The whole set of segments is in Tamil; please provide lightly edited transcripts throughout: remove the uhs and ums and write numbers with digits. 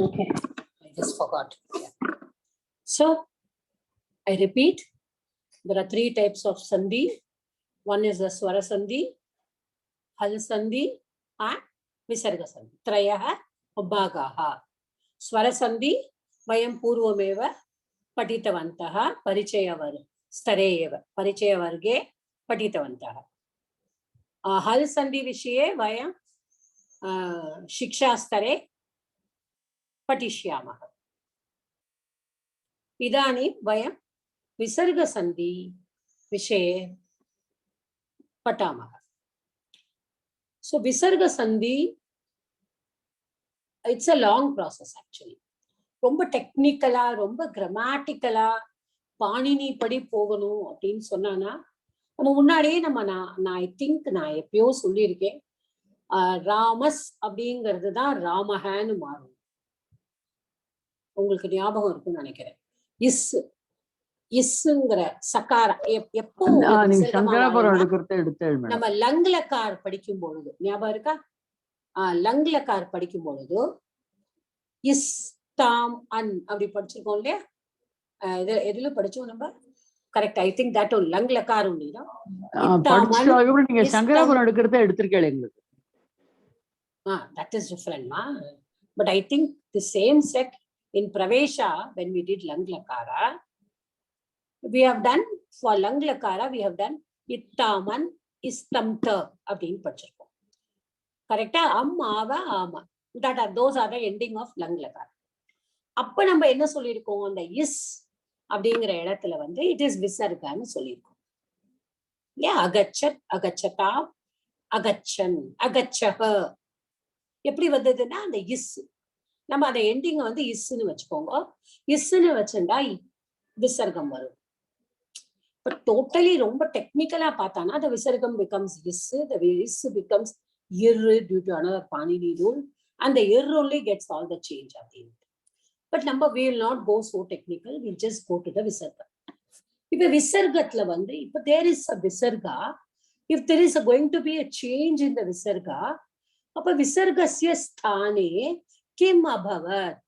Okay, I just forgot. Yeah. So I repeat, there are three types of sandhi. One is the swara sandhi, hal sandhi, and visarga sandhi. Trayaha bhagaha. Swara sandhi vayam purvameva patitavantaha parichayavar stare eva parichayavarge patitavantaha. हल संधि विषये वयं शिक्षा स्तरे पठिष्यामः. इदानीं वयं विसर्ग संधि विषये पठामः. So विसर्ग संधि, it's a long process actually. ரொம்ப டெக்னிக்கலா ரொம்ப கிராமட்டிக்கலா பாணினி படி போகணும் அப்படின்னு சொன்னானா நம்ம முன்னாடியே நான் ஐ திங்க் நான் எப்பயோ சொல்லியிருக்கேன், ராமஸ் அப்படிங்கிறது தான் ராமஹான்னு மாறும். உங்களுக்கு ஞாபகம் இருக்குன்னு நினைக்கிறேன். இஸ்ங்கிற சக்கார எப்போ நம்ம லங்லக்கார் படிக்கும் பொழுது ஞாபகம் இருக்கா? லங்லக்கார் படிக்கும் பொழுது இஸ் தாம் அன் அப்படி படிச்சிருக்கோம் இல்லையா? எதுல படிச்சோம் நம்ம? கரெக்ட். ஐ திங்க் தட் லங்லக்கார் உண்டா நீங்க சங்கராபுரம் எடுக்கிறத எடுத்திருக்கீங்க எங்களுக்கு. That is different, ma. But I think the same set in Pravesha when we did Langlakara, we have done for Langlakara we have done Ittaman Istamta அப்படின்னு படிச்சிருக்கோம். கரெக்டா? ஆவா ஆமா. Those are the ending of Langlakara. அப்ப நம்ம என்ன சொல்லியிருக்கோம்? அந்த இஸ் அப்படிங்கிற இடத்துல வந்து இட் இஸ் விசர்கான்னு சொல்லியிருக்கோம். ஏன் அகச்சத் அகச்சதா அகச்சன் அகச்சக எப்படி வந்ததுன்னா அந்த இஸ் நம்ம அந்த எண்டிங்க வந்து இஸ்ன்னு வச்சுக்கோங்க. இஸ்ன்னு வச்சுட்டா விசர்க்கம் வரும். பட் டோட்டலி ரொம்ப டெக்னிக்கலா பார்த்தானா the விசர்க்கம் becomes is, the is becomes ir due to another Panini rule, and the ir only gets all the change at the end. But we will not go so technical, we'll just go to the visarga. இப்ப விசர்கத்துல வந்து இப்ப there is a visarga, if there is going to be a change in the visarga, அப்ப விசர்கஸ்ய ஸ்தானே கிம் அபவத்.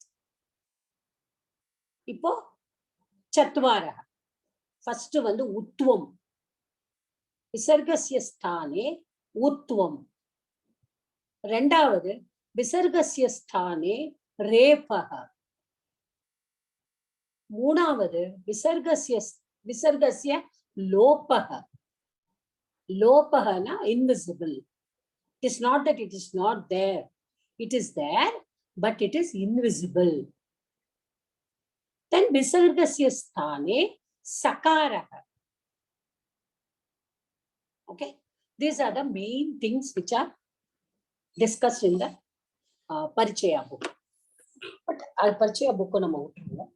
இப்போ சத்வாரஹ ஃபர்ஸ்ட் வந்து உத்வம், விசர்கஸ்ய ஸ்தானே உத்வம். ரெண்டாவது விசர்கஸ்ய ஸ்தானே ரேபஹ. மூணாவது விசர்கஸ்ய லோபஹ. லோபஹனா invisible. It is not that it is not there. It is there, but it is invisible. Then visargasya sthane sakaraha. Okay, these are the main things which are discussed in the Parichaya book. But Parichaya book நம்ம விட்டுருவோம்.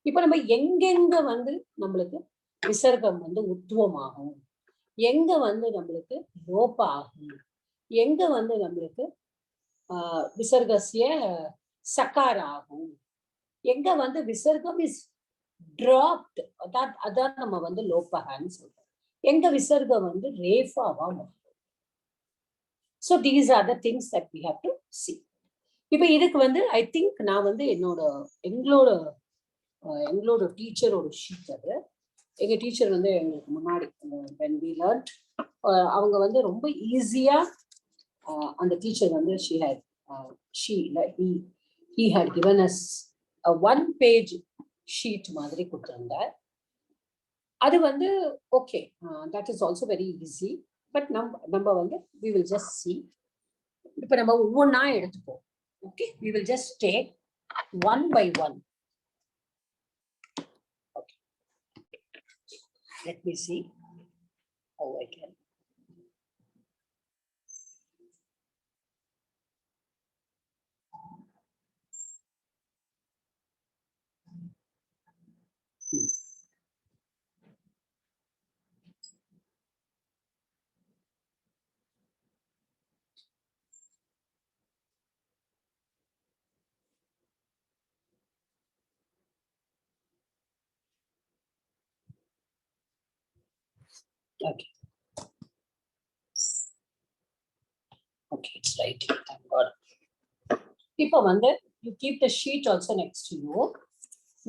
இப்ப நம்ம எங்கெங்க வந்து நம்மளுக்கு விசர்க்கம் வந்து உத்துவமாகும், எங்க வந்து நம்மளுக்கு லோப ஆகும், எங்க வந்து நம்மளுக்கு விசர்கஸ்ய சக்கார ஆகும், எங்க வந்து விசர்க்கம் இஸ் டிராப்ட், அதான் நம்ம வந்து லோபகான்னு சொல்றோம், எங்க விசர்க்கம் வந்து ரேஃபாவா வரும். So these are the things that we have to see. இப்ப இதுக்கு வந்து ஐ திங்க் நான் வந்து எங்களோட டீச்சரோட ஷீட் அது. எங்க டீச்சர் வந்து எங்களுக்கு முன்னாடி when we learned, அவங்க வந்து ரொம்ப ஈஸியா அந்த டீச்சர் வந்து he had given us a 1-page sheet மாதிரி கொடுத்திருந்தார். அது வந்து okay, that is also very easy, but நம்ம வந்து we will just see. இப்ப நம்ம ஒவ்வொன்றா எடுத்துப்போம். Okay, we will just take one by one. Okay, let me see how I can. Okay. Okay, it's right. Thank God. இப்போ வந்து you keep the sheet also next to you.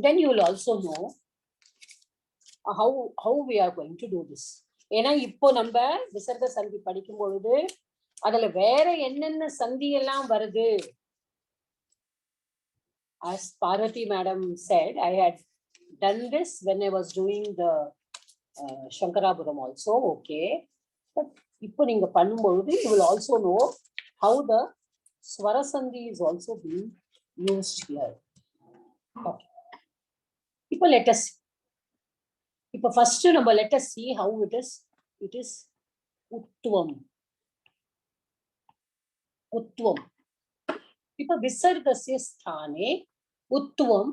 Then you will also know how we are going to do this. ஏன்னா இப்போ நம்ம விசர்க சந்தி படிக்கும் பொழுது அதுல வேற என்னென்ன சந்தி எல்லாம் வருது. As Parvati madam said, I had done this when I was doing the Shankarapuram also, okay. But இப்போ நீங்க பண்ணும்பொழுது you will also know how the swara sandhi is also being used here. Okay. இப்போ let us see. இப்போ first நம்ம let us see how it is. It is uttvam. Uttvam. இப்போ விசர்கஸ்ய ஸ்தானே உத்வம்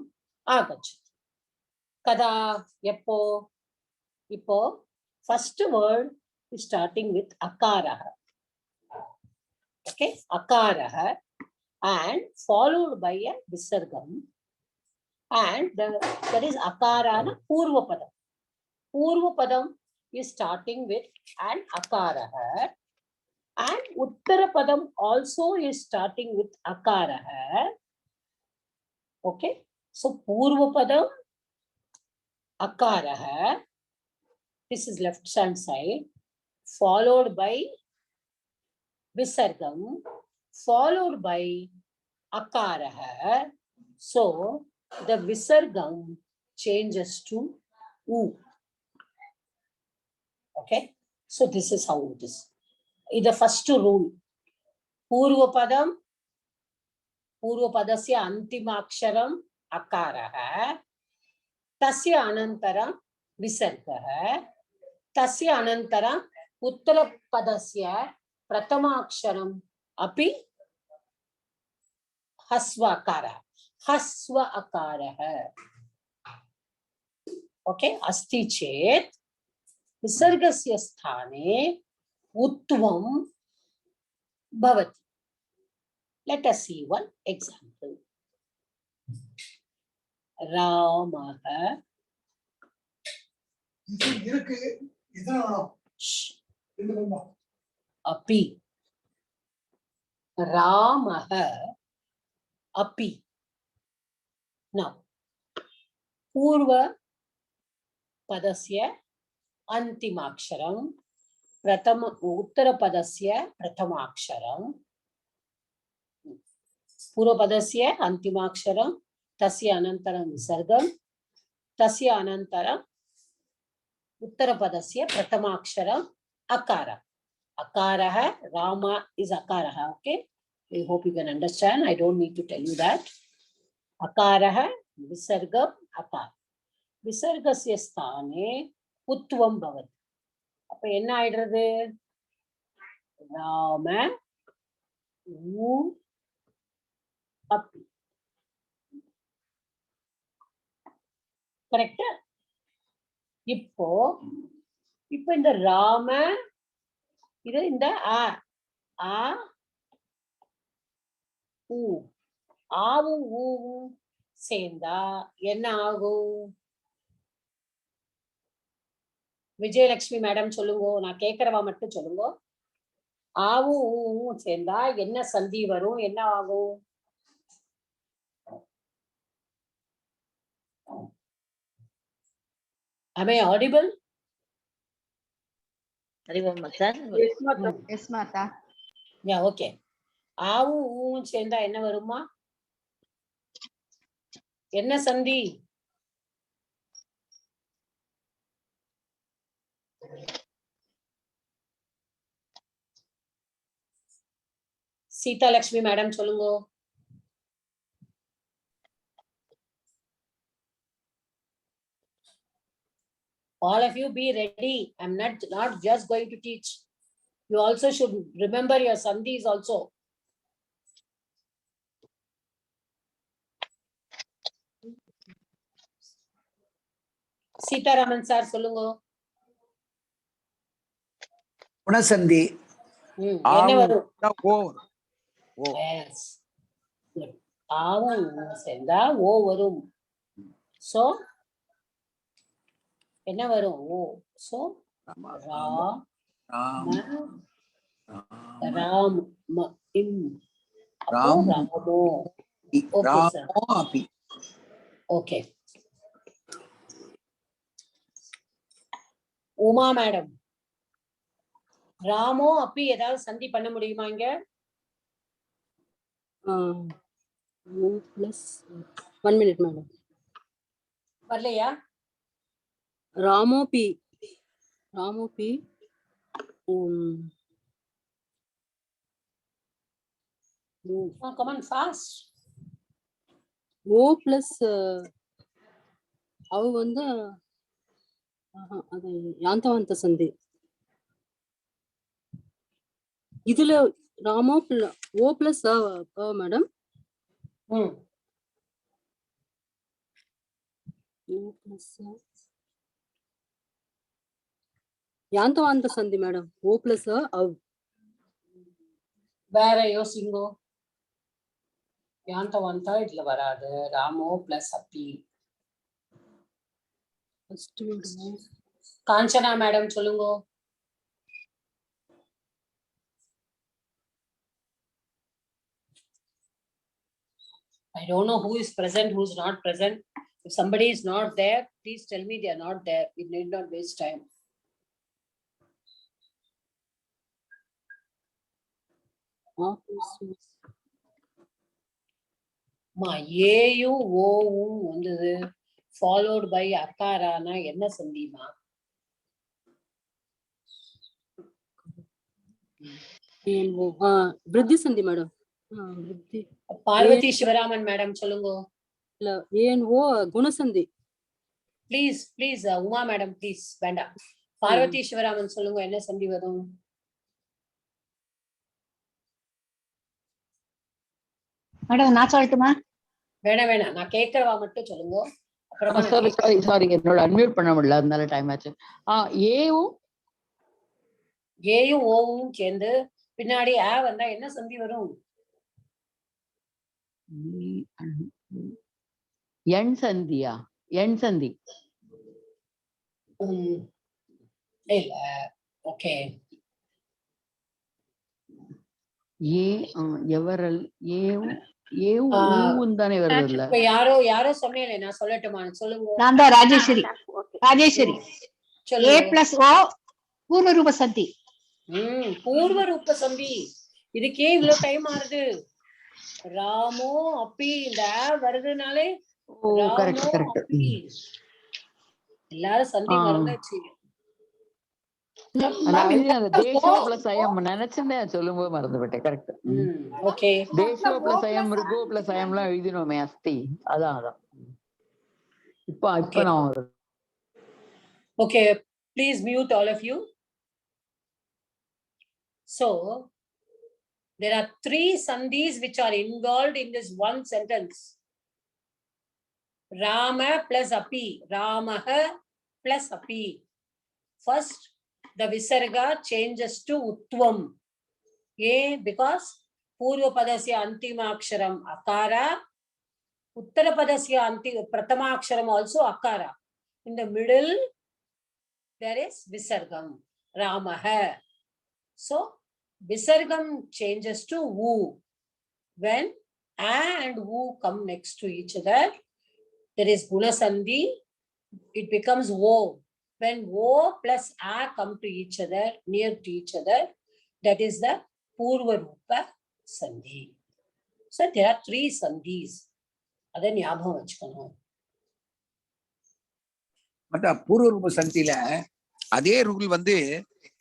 ஆகச்சதி. kada எப்போ? இப்போ first word is starting with akarah. Okay, akarah and followed by a visargam, and that is akarana purva padam. Purva padam is starting with an akarah, and uttara padam also is starting with akarah. Okay, so purva padam, akarah, this is left hand side, followed by visargam, followed by akarah. So the visargam changes to u. Okay, so this is how it is. In the first rule, purva padasya antimaksharam akarah, tasya anantaram visargah, tasya anantaram uttara padasya pratamaksharam api hasva akarah. Okay, asti chet visargasya sthane uttvam bhavati. Let us see one example. Ramah api. Ramah api. Now, purva padasya antimaksharam, pratama uttara padasya pratamaksharam. Purva padasya antimaksharam, tasya anantaram visargam, tasya anantaram uttara padasya pratamaksharam akara. Akara, Rama is akara. Okay, I hope you can understand. I don't need to tell you that. Akara, visargam, akara. Visargasya sthane uttvam bhavati. அப்ப என்ன ஆயிடுறது? ராம ஊ அப்பி. கரெக்டா? இப்போ இந்த ராம இது இந்த ஆ ஊ, ஆவும் ஊவும் சேர்ந்தா என்ன ஆகும்? விஜயலட்சுமி மேடம் சொல்லுங்க, நான் கேட்கறவா மட்டும் சொல்லுங்க. ஆவும் ஊவும் சேர்ந்தா என்ன சந்தி வரும், என்ன ஆகும்? Am I audible? Yes, Mata. Yeah, okay. ஆவும் ஊவும் சேர்ந்தா என்ன வருமா? என்ன சந்தி? சீதா லட்சுமி மேடம் சொல்லுங்க. All of you be ready. I'm not just going to teach. You also should remember your sandhis also. Sitaraman sir சொல்லுங்க. குணசந்தி. என்ன வரும்? ஓ. Yes. Good. ஆவும் சேர்ந்தா ஓ வரும். So என்ன வரும்? ஓ. So ராமோ. Okay, sir. Ramo api. Okay. Uma madam, ராமோ அப்பி ஏதாவது சந்தி பண்ண முடியுமா இங்க? plus 1 minute, madam. வரலையா? Ramo P. Come on, fast. O plus அவ வந்து அது யாந்தவாந்த சந்தி. இதுல ராமோ O plus மேடம். யாந்தவாந்த சந்தி மேடம். O plus வேற யோசிங்கோ. யாந்தவாந்தா இதுல வராது. ராமோ பிளஸ் அப்பி. காஞ்சனா மேடம் சொல்லுங்க. I don't know who is present, who is not present. If somebody is not there, please tell me they are not there. We need not waste time. மா ஏயும் ஓவும் வந்தது followed by அக்காரானா என்ன சந்திமா? விருத்தி சந்தி மேடம். பார்வதி சிவராமன் மேடம் சொல்லுங்க. இல்ல ஏன்ஓ குணசந்தி. Please please Uma madam please வேண்டாம். பார்வதி சிவராமன் சொல்லுங்க என்ன சந்தி வரும்? மேடம் நான் சொல்லட்டுமா? வேணாம் நான் கேட்கறவா மட்டும் சொல்லுங்க. அப்புறமா சாரி என்னோட அன்மியூட் பண்ண முடியல, அதனால டைம் ஆச்சு. ஏயும் ஓவும் சேர்ந்து பின்னாடி ஆ வந்தா என்ன சந்தி வரும்? எண் சந்தியா? எண் சந்தி இல்ல. ஓகே. எவரல் ஏவும் தானே வருது இல்ல? யாரோ சொன்னேன், நான் சொல்லட்டுமா? சொல்லுங்க. நான் தான் ராஜேஸ்வரி. A plus O பூர்வ ரூப சந்தி. பூர்வ ரூப சந்தி. இதுக்கே இவ்வளவு டைம் ஆகுது. ராமோ அப்பி இந்த வருதுனாலே எல்லாரும் சந்தி மறந்தாச்சு. தேசோ பிளஸ் ஐயம் நினைச்சிருந்தேன், சொல்லும்போது மறந்துவிட்டேன். கரெக்ட். ஓகே. தேசோ பிளஸ் ஐயம் மிருகோ பிளஸ் ஐயம்லாம் எழுதினோமே அஸ்தி. அதான் இப்ப நான் okay. Please mute all of you. So there are 3 sandhis which are involved in this one sentence. Rama plus api. Ramaha plus api. First, the visarga changes to utvam. Because purva padasya antima aksharam akara, uttara padasya pratama aksharam also akara. In the middle, there is visargam. Ramaha. So visargam changes to u. When a and u come next to each other, there is gunasandhi. It becomes o. When o plus a come to each other, near to each other, that is the purva rupa sandhi. So there are 3 sandhis. Adha ஞாபகம் வச்சுக்கணும். பூர்வ ரூப சந்தியில அதே ரூல் வந்து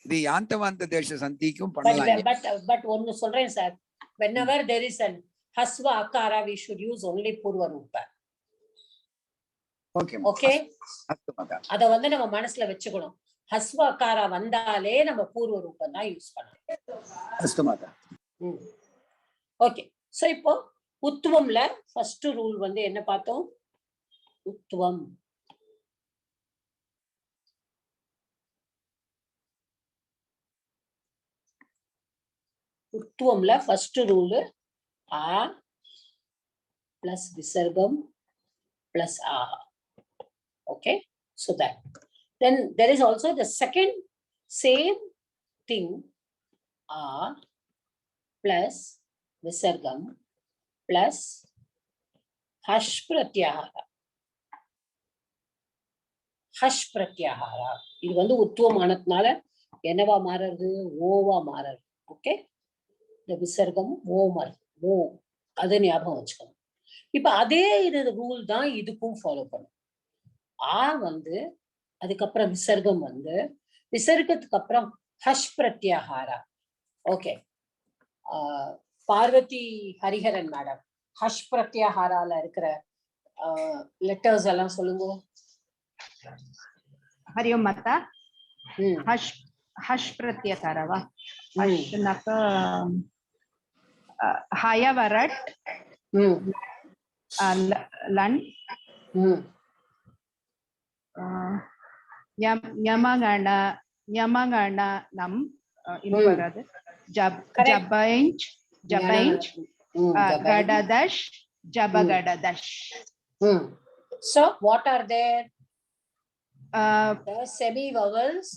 இது யாந்தவாந்த தேச சந்திக்கும் பண்ணலாம். But ஒன்னு சொல்றேன் sir. Whenever there is an hasva akara, we should use only purva rupa. Okay. அத வந்து நம்ம மனசுல வச்சுக்கணும். ஹஸ்வ அகாரா வந்தாலே நம்ம பூர்வ ரூபம் தான் யூஸ் பண்ணணும். ஓகே. சோ இப்போ உத்துவம்ல ஃபர்ஸ்ட் ரூல் வந்து என்ன பார்த்தோம்? உத்துவம். உத்துவம்ல ஃபர்ஸ்ட் ரூல் ஆ பிளஸ் விசர்கம் பிளஸ் ஆ. Okay, so that then there is also the second same thing, a plus visargam plus hush பிரத்யாகாரா. ஹஷ் பிரத்யாகாரா இது வந்து உத்துவமானதுனால என்னவா மாறுறது? ஓவா மாறுறது. ஓகே, இந்த விசர்க்கம் ஓ மாறுது. ஓ, அது ஞாபகம் வச்சுக்கணும். இப்ப அதே இது ரூல் தான் இதுக்கும் ஃபாலோ பண்ணும். ஆ வந்து அதுக்கப்புறம் விசர்க்கம் வந்து விசர்க்கத்துக்கு அப்புறம் ஹஷ் பிரத்யாகாரா. ஓகே, பார்வதி ஹரிஹரன் மேடம், ஹஷ் பிரத்யாகாரால இருக்கிற லெட்டர்ஸ் எல்லாம் சொல்லுங்க. हरि ओम माता ம், हश हश प्रत्यकार वा ம், हश नक हयवरट ம், लन ம், यमगण यमगण नम इनु वरादु जब Correct. जबैंच जबैंच ம், ஜபை. गडदश जबगडदश ம். So what are there? The semi vowels,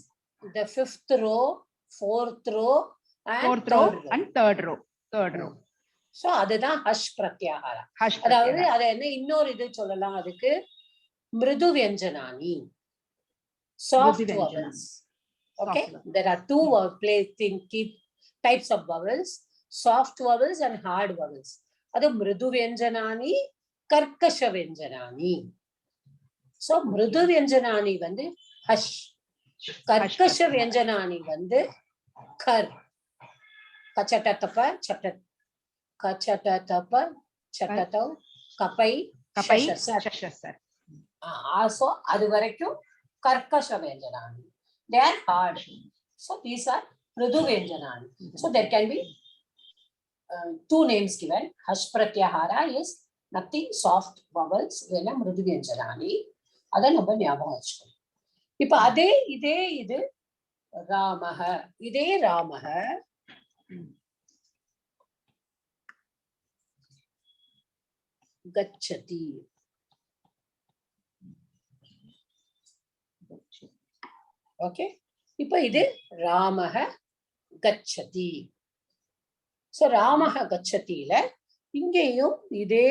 the fifth row, fourth row, and fourth row third row. and third row So அதுதான் ஹஷ் பிரத்யாகாரா. हश அதாவது அது என்ன இன்னொரு இது சொல்லலாம் அதுக்கு, மிருது வியஞ்சனானி, soft மிருது வியஞ்சனானி. vowels. Okay, Soft vowels. there are two types of vowels, soft vowels and hard vowels. அது மிருது வியஞ்சனானி, கர்க்கஷ வியஞ்சனானி. So மிருது வியஞ்சனானி வந்து ஹஷ், கர்க்கஷ வியஞ்சனானி வந்து கர். கச்சட்டத்தப்ப சட்ட, கச்சட்டத்தப்ப சட்டத்தவ் கப்பை कपै ஷஷசர். शशसर So அது வரைக்கும் கர்க்கஷ வியஞ்சனானி. They are hard. So these are மிருது வியஞ்சனானி. So there can be two names given. Hash pratyahara is nothing, soft vowels. இதெல்லாம் மிருது வியஞ்சனானி. அதை நம்ம ஞாபகம் வச்சுக்கணும். இப்ப அதே இதே இது ராமஹ, இதே ராமஹ கச்சதி. ஓகே, இப்ப இது ராமஹ கச்சதி. சோ ராமஹ கச்சதியில இங்கேயும் இதே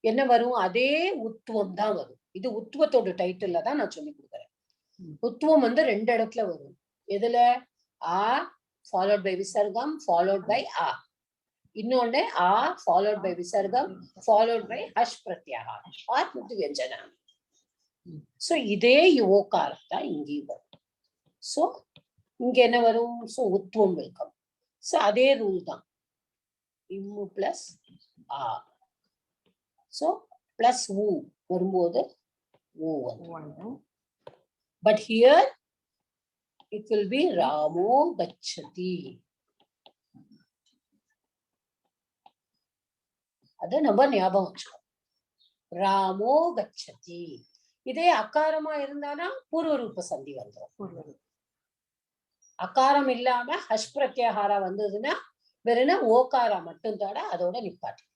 என்ன வரும்? அதே உத்துவம் தான் வரும். இது உத்துவத்தோட டைட்டில்ல தான் நான் சொல்லி கொடுக்குறேன். உத்துவம் வந்து ரெண்டு இடத்துல வரும். எதுல? ஆ ஃபாலோட் பை விசர்க்கம் ஃபாலோட் பை ஆ, இன்னொன்னு ஆ ஃபாலோட் பை விசர்க்கம் ஃபாலோட் பை ஹஷ் பிரத்யாகாரம் ஆர் மிருது வியஞ்சனானி. சோ இதே யோகாரம் தான் இங்கேயும் வரும். சோ இங்க என்ன வரும்? சோ உத்துவம் வெல்கம். சோ அதே ரூல் தான், இம்மு பிளஸ் ஆ. சோ பிளஸ் ஊ வரும்போது ஊ வந்து. But here it will be Ramo Gacchati. அத நம்ம ஞாபகம் வச்சுக்கணும். ராமோ கச்சதி. இதே அகாரமா இருந்தானா பூர்வ ரூப சந்தி வந்துடும். அகாரம் இல்லாம ஹஷ் பிரத்யாகாரா வந்ததுன்னா வெறும் ஓகாரா மட்டும் தோட அதோட நிப்பாட்டி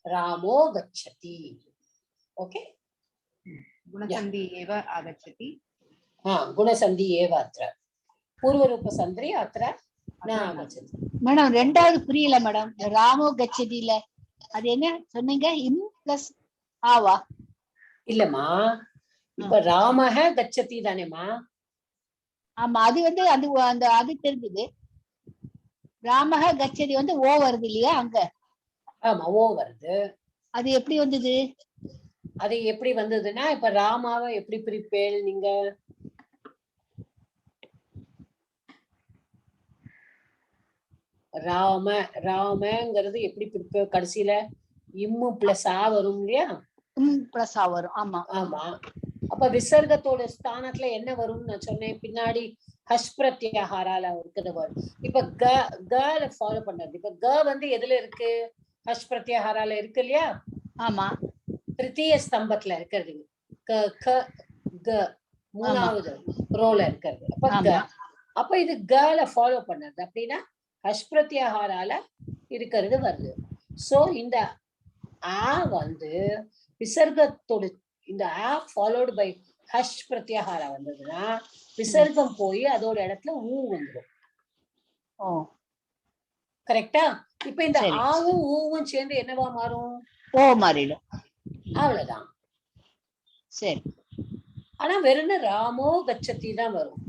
ராமோ கச்சதி. ஓகே, गुणसन्धि एव आगच्छति குணசந்தி ஏவ அத்திர பூர்வ ரூப சந்திரி அத்திர ந ஆகச்சதி. மேடம் ரெண்டாவது புரியல மேடம். ராமோ கச்சதியில அது என்ன சொன்னீங்க? இம் பிளஸ் ஆவா? இல்லம்மா, இப்ப ராமஹ கச்சதி தானேம்மா. ஆமா, அது வந்து அது அந்த அது தெரிஞ்சது. ராமஹ கச்சதி வந்து ஓ வருது இல்லையா அங்க? ஆமா, ஓ வருது. அது எப்படி வந்தது? அது எப்படி வந்ததுன்னா, இப்ப ராமாவை எப்படி பிரிப்பேள் நீங்க? ராம ராமங்கிறது எப்படி பிரிப்ப? கடைசியில இம்மு பிளஸ் ஆ வரும் இல்லையா? இம் பிளஸ் ஆ வரும். ஆமா ஆமா. அப்ப விசர்க்கத்தோட ஸ்தானத்துல என்ன வரும்னு நான் சொன்னேன், பின்னாடி ஹஷ் பிரத்யாகாரால இருக்கிற வேர்ட். இப்ப க ஃபாலோ பண்ணது. இப்ப க வந்து எதுல இருக்கு? ஹஷ் பிரத்யாகாரால இருக்கு இல்லையா? ஆமா, திருத்தீய ஸ்தம்பத்துல இருக்கிறது. க க க மூணாவது ரோல இருக்கிறது. அப்ப க. அப்ப இது கல ஃபாலோ பண்ணது. அப்படின்னா ஹஷ் பிரத்யாகாரால இருக்கிறது வருது. சோ இந்த ஆ வந்து விசர்க்கத்தோட, இந்த ஆ ஃபாலோடு பை ஹஷ் பிரத்யாகாரா வந்ததுன்னா விசர்க்கம் போய் அதோட இடத்துல ஊ வந்துடும். ஓ கரெக்டா? இப்ப இந்த சரி. ஆவும் ஊவும் சேர்ந்து என்னவா மாறும்? ஓ மாறிடும். அவ்வளவுதான். சரி. ஆனா வெறும் ராமோ கச்சதி தான் வரும்.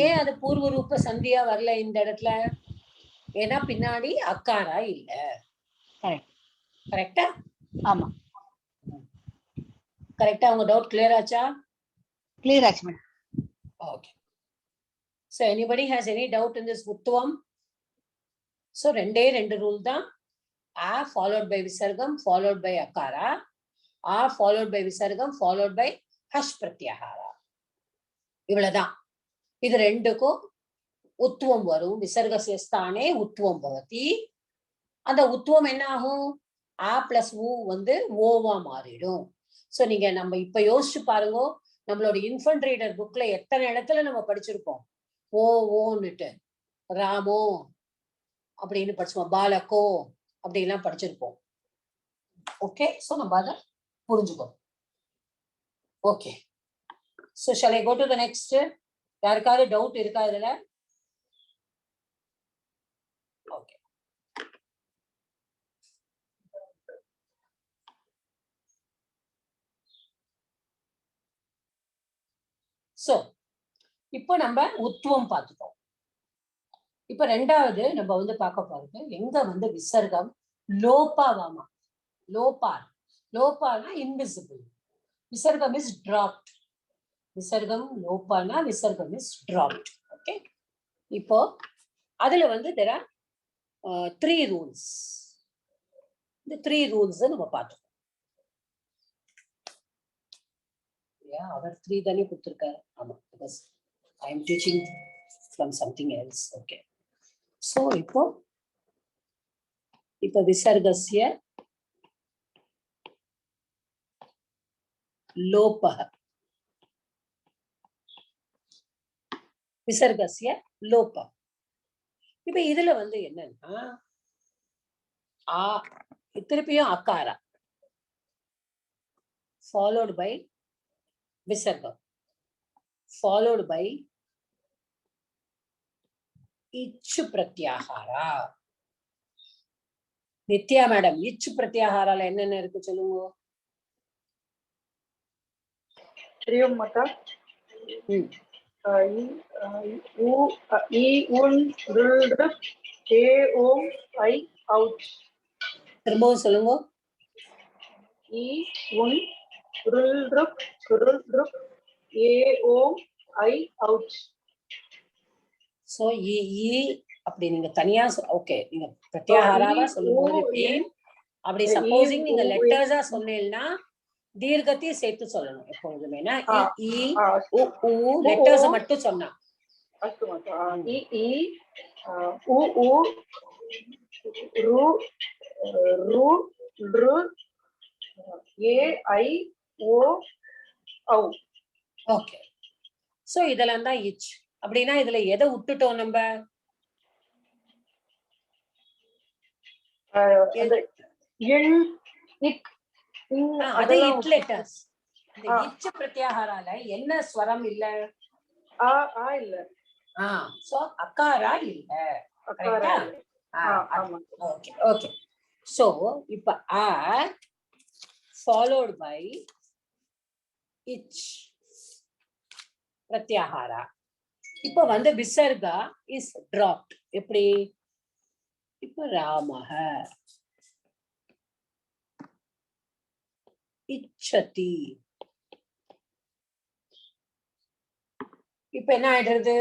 ஏன் அது பூர்வ ரூப சந்தியா வரல இந்த இடத்துல? ஏன்னா பின்னாடி அக்காரா இல்ல. கரெக்டா? ஆமா, கரெக்டா. உங்க டவுட் கிளியர் ஆச்சா? கிளியர் ஆச்சு madam. Okay. So anybody has any doubt in this Uttvam? So ரெண்டு rule தான். A followed by Visargam followed by Akara. A followed by Visargam followed by Hash Pratyahara. இவ்வளவுதான். இது ரெண்டுக்கும் உத்துவம் வரும். விசர்கஸ்ய ஸ்தானே உத்துவம் பவதி. அந்த உத்துவம் என்ன ஆகும்? ஆ பிளஸ் ஊ வந்து ஓவா மாறிடும். சோ நீங்க நம்ம இப்ப யோசிச்சு பாருங்க, நம்மளோட இன்ஃபன்ட் ரீடர் புக்ல எத்தனை இடத்துல நம்ம படிச்சிருப்போம் ஓ ஓன்னுட்டு. ராமோ அப்படின்னு படிச்சுப்போம், பாலகோ அப்படின்லாம் படிச்சிருப்போம். ஓகே, சோ நம்ம அதை புரிஞ்சுக்கோம். Okay, so shall I go to the next? யாருக்காவது டவுட் இருக்கா இதுல? ஓகே, சோ இப்போ நம்ம உத்துவம் பார்த்துட்டோம். இப்ப ரெண்டாவது நம்ம வந்து பார்க்க போறது எங்க வந்து விசர்க்கம் லோபாவாமா. லோபா, லோபானா இன்விசிபிள். விசர்க்கம் இஸ் டிராப்ட். விசர்க்கம் லோபானா விசர்க்கம் இஸ் டிராப்ட். ஓகே, இப்போ அதுல வந்து there are 3 rules. இந்த 3 rules நம்ம பார்த்தோம். அவர் 3 தானே கொடுத்திருக்காரு. ஆமா, because I am teaching from something else. Okay, so இப்போ விசர்கஸ்ய லோபः, விசர்கஸ்ய லோபः. இப்ப இதுல வந்து என்னன்னா திருப்பியும் Akara followed by விசர்கம் followed by இச்சு பிரத்யாகாரா. நித்யா மேடம், இச்சு பிரத்யாகாரால என்னென்ன இருக்கு சொல்லுங்க. தெரியும் மாட்டா. திரும்பவும் சொல்லுங்க. சோ அப்படி நீங்க தனியா ஓகே, நீங்க பிரத்யாகாராவா சொல்லும்போது அப்படி சப்போசிங் நீங்க லெட்டர்ஸா சொன்னீங்கன்னா தீர்க்கத்தையும் சேர்த்து சொல்லணும் எப்பொழுதுமே. லெட்டர்ஸ் மட்டும் சொன்னா ஓகே. சோ இதெல்லாம் தான் இச். அப்படின்னா இதுல எதை விட்டுட்டோம் நம்ம? அது இட் லெட்டர்ஸ். இந்த இச் பிரத்யாகாரால என்ன ஸ்வரம் இல்ல? இல்ல. சோ அகாரா இல்ல. கரெக்ட்டா? Okay okay. சோ இப்ப ஆ followed by ich பிரத்யாகாரா. இப்ப வந்து விசர்கா is dropped. எப்படி? இப்ப ராமஹ இச்சதி. இப்ப என்ன ஆயிடுறது?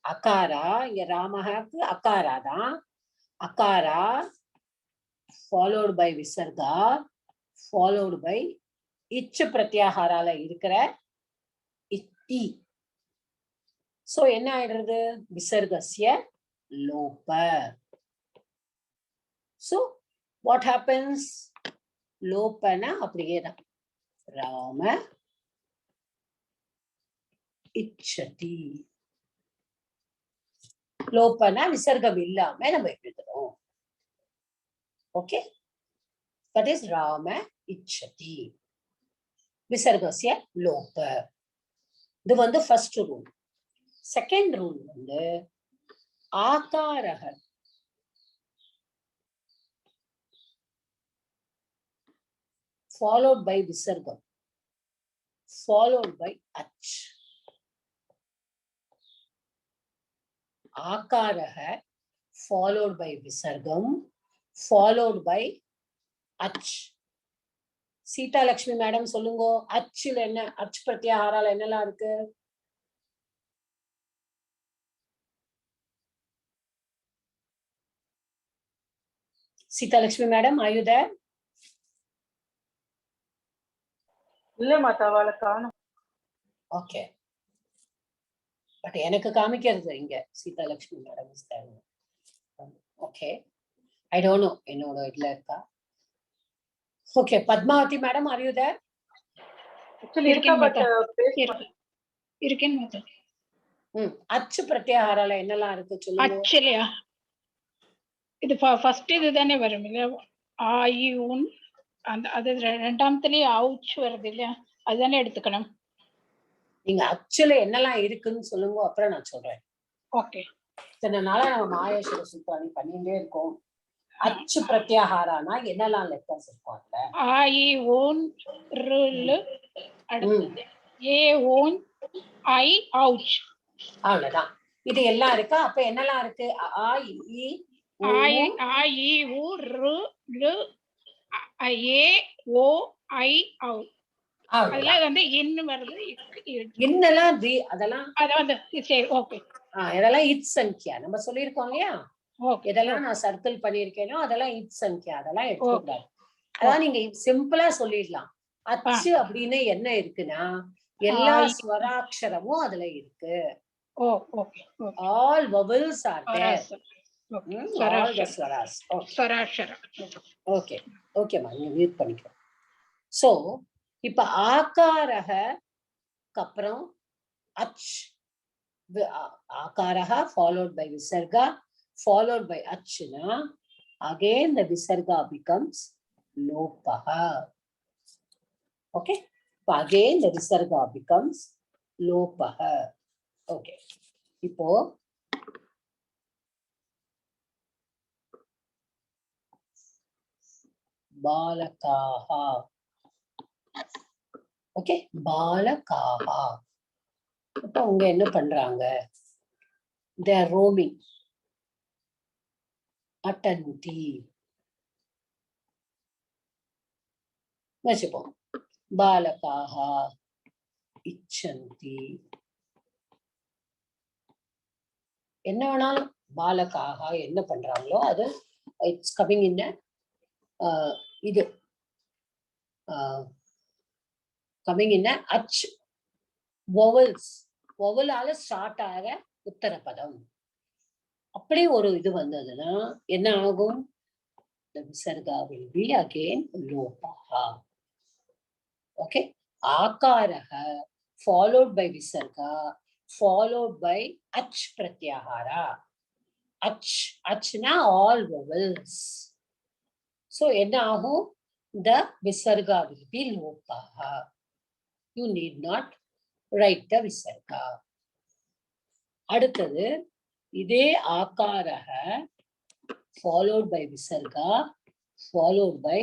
அகாரா, இங்க ராமஹக்கு அகாரா தான். அகாரா followed by விசர்கா followed by இச்சு பிரத்யாகாரால இருக்கிற இத்தி. சோ என்ன ஆயிடுறது? விசர்கஸ்ய லோப. So what happens? லோபனா அப்படியே தான் ராம இச்சதி. லோபனா விசர்க்கம் இல்லாம நம்ம எழுதுறோம். ஓகே, that is ராம இச்சதி விசர்கஸ்ய லோப. இது வந்து ஃபர்ஸ்ட் ரூல். செகண்ட் ரூல் வந்து ஆகாரக followed by visargam, followed by ach. Akaraha followed by visargam, followed by ach. Sita Lakshmi madam சொல்லுங்க, அச்சுல என்ன, அச் பிரத்யாகாரால என்னெல்லாம் இருக்கு? Sita Lakshmi madam, are you there? இல்ல மாதா, அவளை காணும். ஓகே, பட் எனக்கு காமிக்கிறது இங்க Seetha Lakshmi madam is there. Okay, I don't know என்னோட இதுல இருக்கா. Okay, Padmavathi madam, are you there? Actually இருக்கா, பட் இருக்கேன் மாதா. அச்சு பிரத்யாகாரால என்னெல்லாம் இருக்கு சொல்லுங்க. ஆக்சுவலியா இது ஃபர்ஸ்ட் இது தானே வரும் இல்ல, ஆயி உன் அந்த அது ரெண்டாமத்துலயே அவுச் வருது இல்லையா, அதுதானே எடுத்துக்கணும். நீங்க அச்சுல என்னெல்லாம் இருக்குன்னு சொல்லுங்க, அப்புறம் நான் சொல்றேன். ஓகே, இத்தனை நாளா நம்ம மாயேஸ்வர சூத்திராணி பண்ணிட்டே இருக்கோம். அச்சு பிரத்யாகாரானா என்னெல்லாம் லெட்டர்ஸ் இருக்கும் அதுல? ஆயி ஓன் ருல், அடுத்தது ஏ ஓன் ஐ அவுச், அவ்வளவுதான். இது எல்லாம் இருக்கா? அப்ப என்னெல்லாம் இருக்கு? ஆ இ ஆயி உ ரு லு ஏ ஓ ஐ அவுச். அதுல வந்து இன்னும் வருது, இன்னெல்லாம் அதெல்லாம் அத வந்து சரி. ஓகே, இதெல்லாம் இட் சங்கியா நம்ம சொல்லியிருக்கோம் இல்லையா? ஓகே, இதெல்லாம் நான் சர்க்கிள் பண்ணிருக்கேனோ அதெல்லாம் இட் சங்கியா, அதெல்லாம் எடுத்துக்கூடாது. அதான் நீங்க சிம்பிளா சொல்லிடலாம். அச்சு அப்படின்னு என்ன இருக்குன்னா எல்லா ஸ்வராட்சரமும் அதுல இருக்கு. Okay, all vowels are there. All the swaras. ஸ்வராட்சரம். ஓகே, ஓகேமா, நீங்க மியூட் பண்ணிக்கோ. சோ இப்ப ஆகாரஹ அப்புறம் அச், ஆகாரஹ followed by visarga followed by achna, again the visarga becomes lopaha. Okay, so again the visarga becomes lopaha. Okay, இப்போ பாலகாஹா. ஓகே, பாலகாஹா. அப்ப அவங்க என்ன பண்றாங்க? they are roaming. அட்டந்தி வச்சுப்போம். பாலகாஹா இச்சந்தி, என்ன வேணாலும் பாலகாஹா என்ன பண்றாங்களோ அது இட்ஸ் கமிங் இன் இது கமிங் இன் அச் vowels, vowel-ஆல ஸ்டார்ட் ஆகிற உத்தர பதம். அப்படி ஒரு இது வந்ததுன்னா என்ன ஆகும்? the visarga will be again lopaha. Okay, akaraha followed by visarga followed by ach pratyahara. Achna all vowels. So enna agum? The visarga will be lopaha. You need not write the visarga. அடுத்தது இதே ஆகாரஹ followed by visarga followed by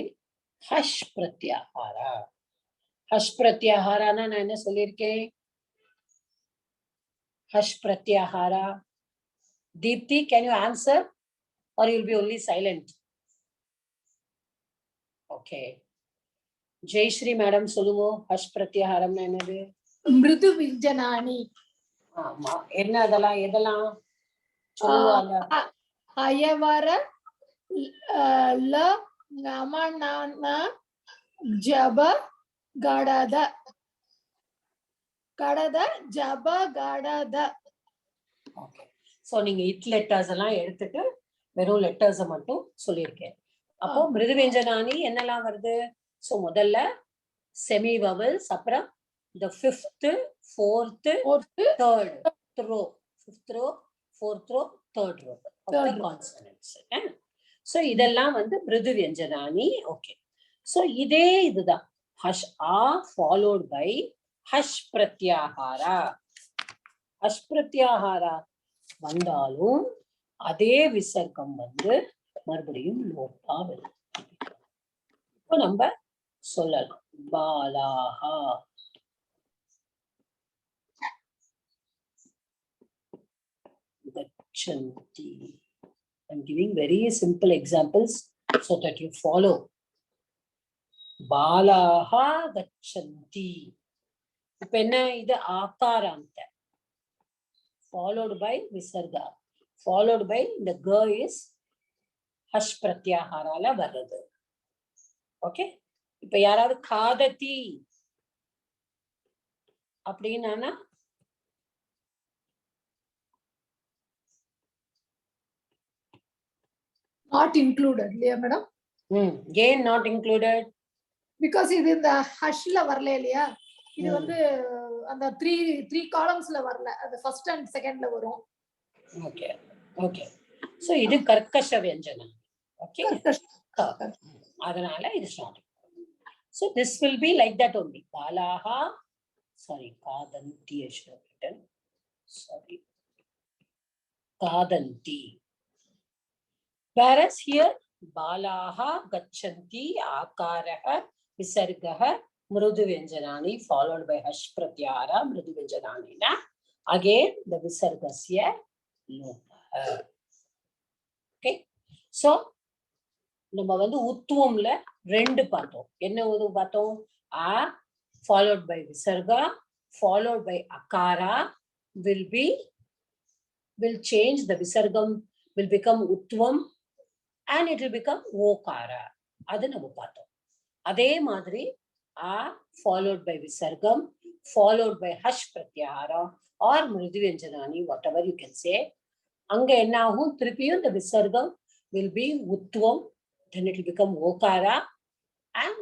hash pratyahara. Hash pratyahara na நான் என்ன சொல்லியிருக்கேன்? Hash pratyahara. Deepthi, can you answer or you'll be only silent? Okay, Jayashree madam சொல்லுங்க, hash pratyaharam na என்னது? மிருது விஞ்சனானி. ஆமா, என்ன அதெல்லாம் எதெல்லாம் சொல்லுவாங்க? அயவர ல நமனன ஜப கடத கடத ஜப கடத. ஓகே, சோ நீங்க இட் லெட்டர்ஸ் எல்லாம் எடுத்துட்டு வெறும் லெட்டர்ஸ் மட்டும் சொல்லியிருக்கேன். அப்போ மிருது விஞ்சனானி என்னெல்லாம் வருது? சோ முதல்ல செமி வவல்ஸ், அப்புறம் the fifth, fourth, third row, fifth row, fourth row, third row of the consonants. So இதெல்லாம் வந்து மிருது வியஞ்சனானி. ஓகே, so இதே இதுதான் ஹஷ் ஆ followed by ஹஷ் பிரத்யாகாரா. ஹஷ் பிரத்யாகாரா வந்தாலும் அதே விசர்க்கம் வந்து மறுபடியும் லோப்பா வருது. இப்போ நம்ம சொல்லலாம். பாலாஹா. கச்சந்தி. I'm giving very simple examples so that you follow. பாலாஹா கச்சந்தி. இப்ப என்ன இது? ஆகாராந்த followed by visarga, followed by the ga is hash pratyaharala வருது. ஓகே, இப்ப யாராவது காததி அப்படின்னா Not included, இல்லையா மேடம்? ஏன் not included? Because இது இந்த ஹஷ்ல வரல இல்லையா? இது வந்து அந்த த்ரீ காலம்ஸ்ல வரல, அது ஃபர்ஸ்ட் அண்ட் செகண்ட்ல வரும். ஓகே ஓகே, சோ இது கர்க்கஷ வியஞ்சனம். ஓகே, அதனால இது not. So this will be like that only. Balaha, sorry, kadanti I should have written. Sorry, kadanti. Whereas here balaha gachanti akaraha visargaha mrudu vyanjanani followed by hash pratyahara mrudu vyanjanani na again the visargasya lopa. Okay, so நம்ம வந்து உத்துவம்ல ரெண்டு பார்த்தோம். என்ன உதவு பார்த்தோம்? ஆ followed by visarga followed by akara will change, the visargam will become utvam and it will become okara. அது நம்ம பார்த்தோம். அதே மாதிரி ஆ followed by visargam followed by hash pratyahara or mridu vyanjanani, whatever you can say, அங்க என்ன ஆகும்? திருப்பியும் the visargam will be utvam, then it will become okara and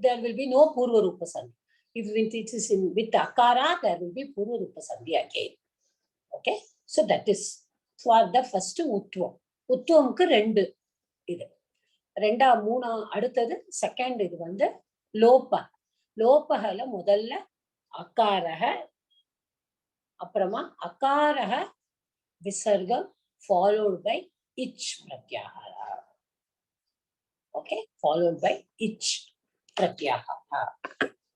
there will be no purva rupa sandhi. If it is with akara, there will be purva rupa sandhi again. Okay, so that is for the first utvam. உத்துவமுக்கு ரெண்டு இது, ரெண்டா மூணா. அடுத்தது செகண்ட் இது வந்து லோப. லோபகல முதல்ல அகாரக, அப்புறமா அகாரக விசர்கம் followed by ich pratyahara. Okay, followed by ich pratyahara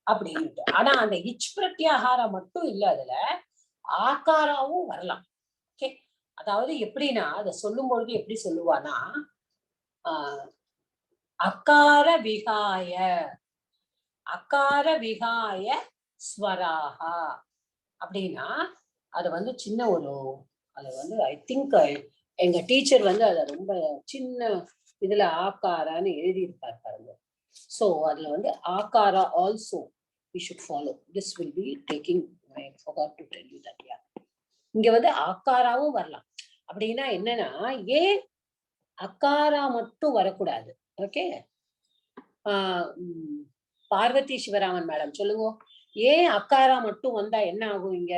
அப்படின்ட்டு. ஆனா அந்த ich pratyahara மட்டும் இல்ல, அதுல ஆகாராவும் வரலாம். ஓகே, அதாவது எப்படின்னா அதை சொல்லும் பொழுது எப்படி சொல்லுவானா, அகார விகாய ஸ்வராகா அப்படின்னா அது வந்து சின்ன ஒரு, அது வந்து ஐ திங்க் எங்க டீச்சர் வந்து அதை ரொம்ப சின்ன இதுல ஆகாரான்னு எழுதி இருப்பார் பாருங்க. சோ அதுல வந்து ஆகாரா also we should follow. This will be taking, I forgot to tell you that. Yeah, இங்க வந்து ஆகாராவும் வரலாம். அப்படின்னா என்னன்னா, ஏன் அக்காரா மட்டும் வரக்கூடாது? ஓகே, பார்வதி சிவராமன் மேடம் சொல்லுங்க, ஏன் அக்காரா மட்டும் வந்தா என்ன ஆகும் இங்க?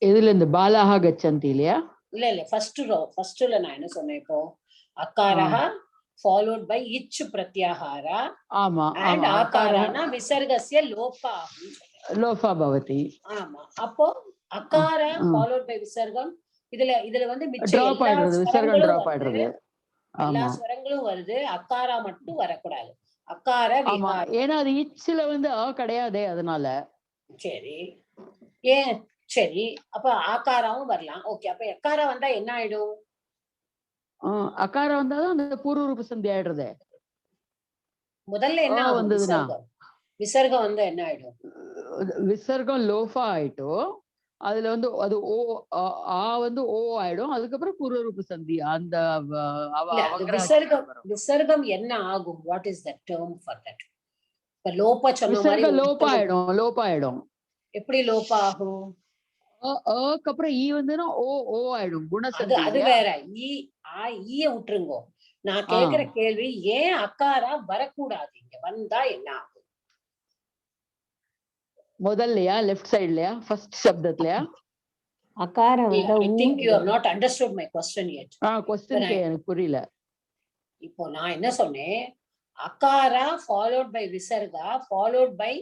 இதுல இந்த பாலாஹா கச்சந்தி இல்லையா? இல்ல ஃபர்ஸ்ட்ல நான் என்ன சொன்னேன் இப்போ? அக்காரஹா followed by ich pratyahara. ஆமா, and akarana visargasya lopa. லோபா பவதி. ஆமா, அப்போ அகார followed by visargam, இதுல வந்து டிராப் ஆயிடுறது, விசர்கம் டிராப் ஆயிடுறது. எல்லா ஸ்வரங்களும் வருது, அக்காரா மட்டும் வரக்கூடாது. அக்கார ஆமா, ஏன்னா அது இச்ல வந்து ஆ கிடையாதே, அதனால. சரி, ஏன்? சரி, அப்ப ஆகாராவும் வரலாம். ஓகே, அப்ப எக்காரா வந்தா என்ன ஆயிடும்? அக்காரா வந்தாதான் அந்த பூர்வ ரூப சந்தி ஆயிடுறது. முதல்ல என்ன வந்ததுன்னா விசர்கம் வந்தா என்ன ஆயிடும்? விசர்கம் லோஃபா ஆயிட்டும், அதுல வந்து அது ஓ ஆ வந்து ஓ ஆயிடும். அதுக்கப்புறம் பூர்வ ரூப சந்தி அந்த விசர்கம் என்ன ஆகும்? What is the term for that? இப்ப லோபா சொன்ன மாதிரி லோபா ஆயிடும். எப்படி லோபா ஆகும்? அப்புறம் ஈ வந்துன்னா ஓ ஆயிடும், குணசந்தி. அது வேற. ஈய விட்டுருங்க. நான் கேக்குற கேள்வி, ஏன் அக்காரா வரக்கூடாது? இங்க வந்தா என்ன ஆகும்? முதல்லயா, லெஃப்ட் சைடுலயா, ஃபர்ஸ்ட் சப்தத்துலயா? அகாரா வந்து I think you have not understood my question yet. Question எனக்கு புரியல. இப்போ நான் என்ன சொன்னேன்? Akara followed by visarga followed by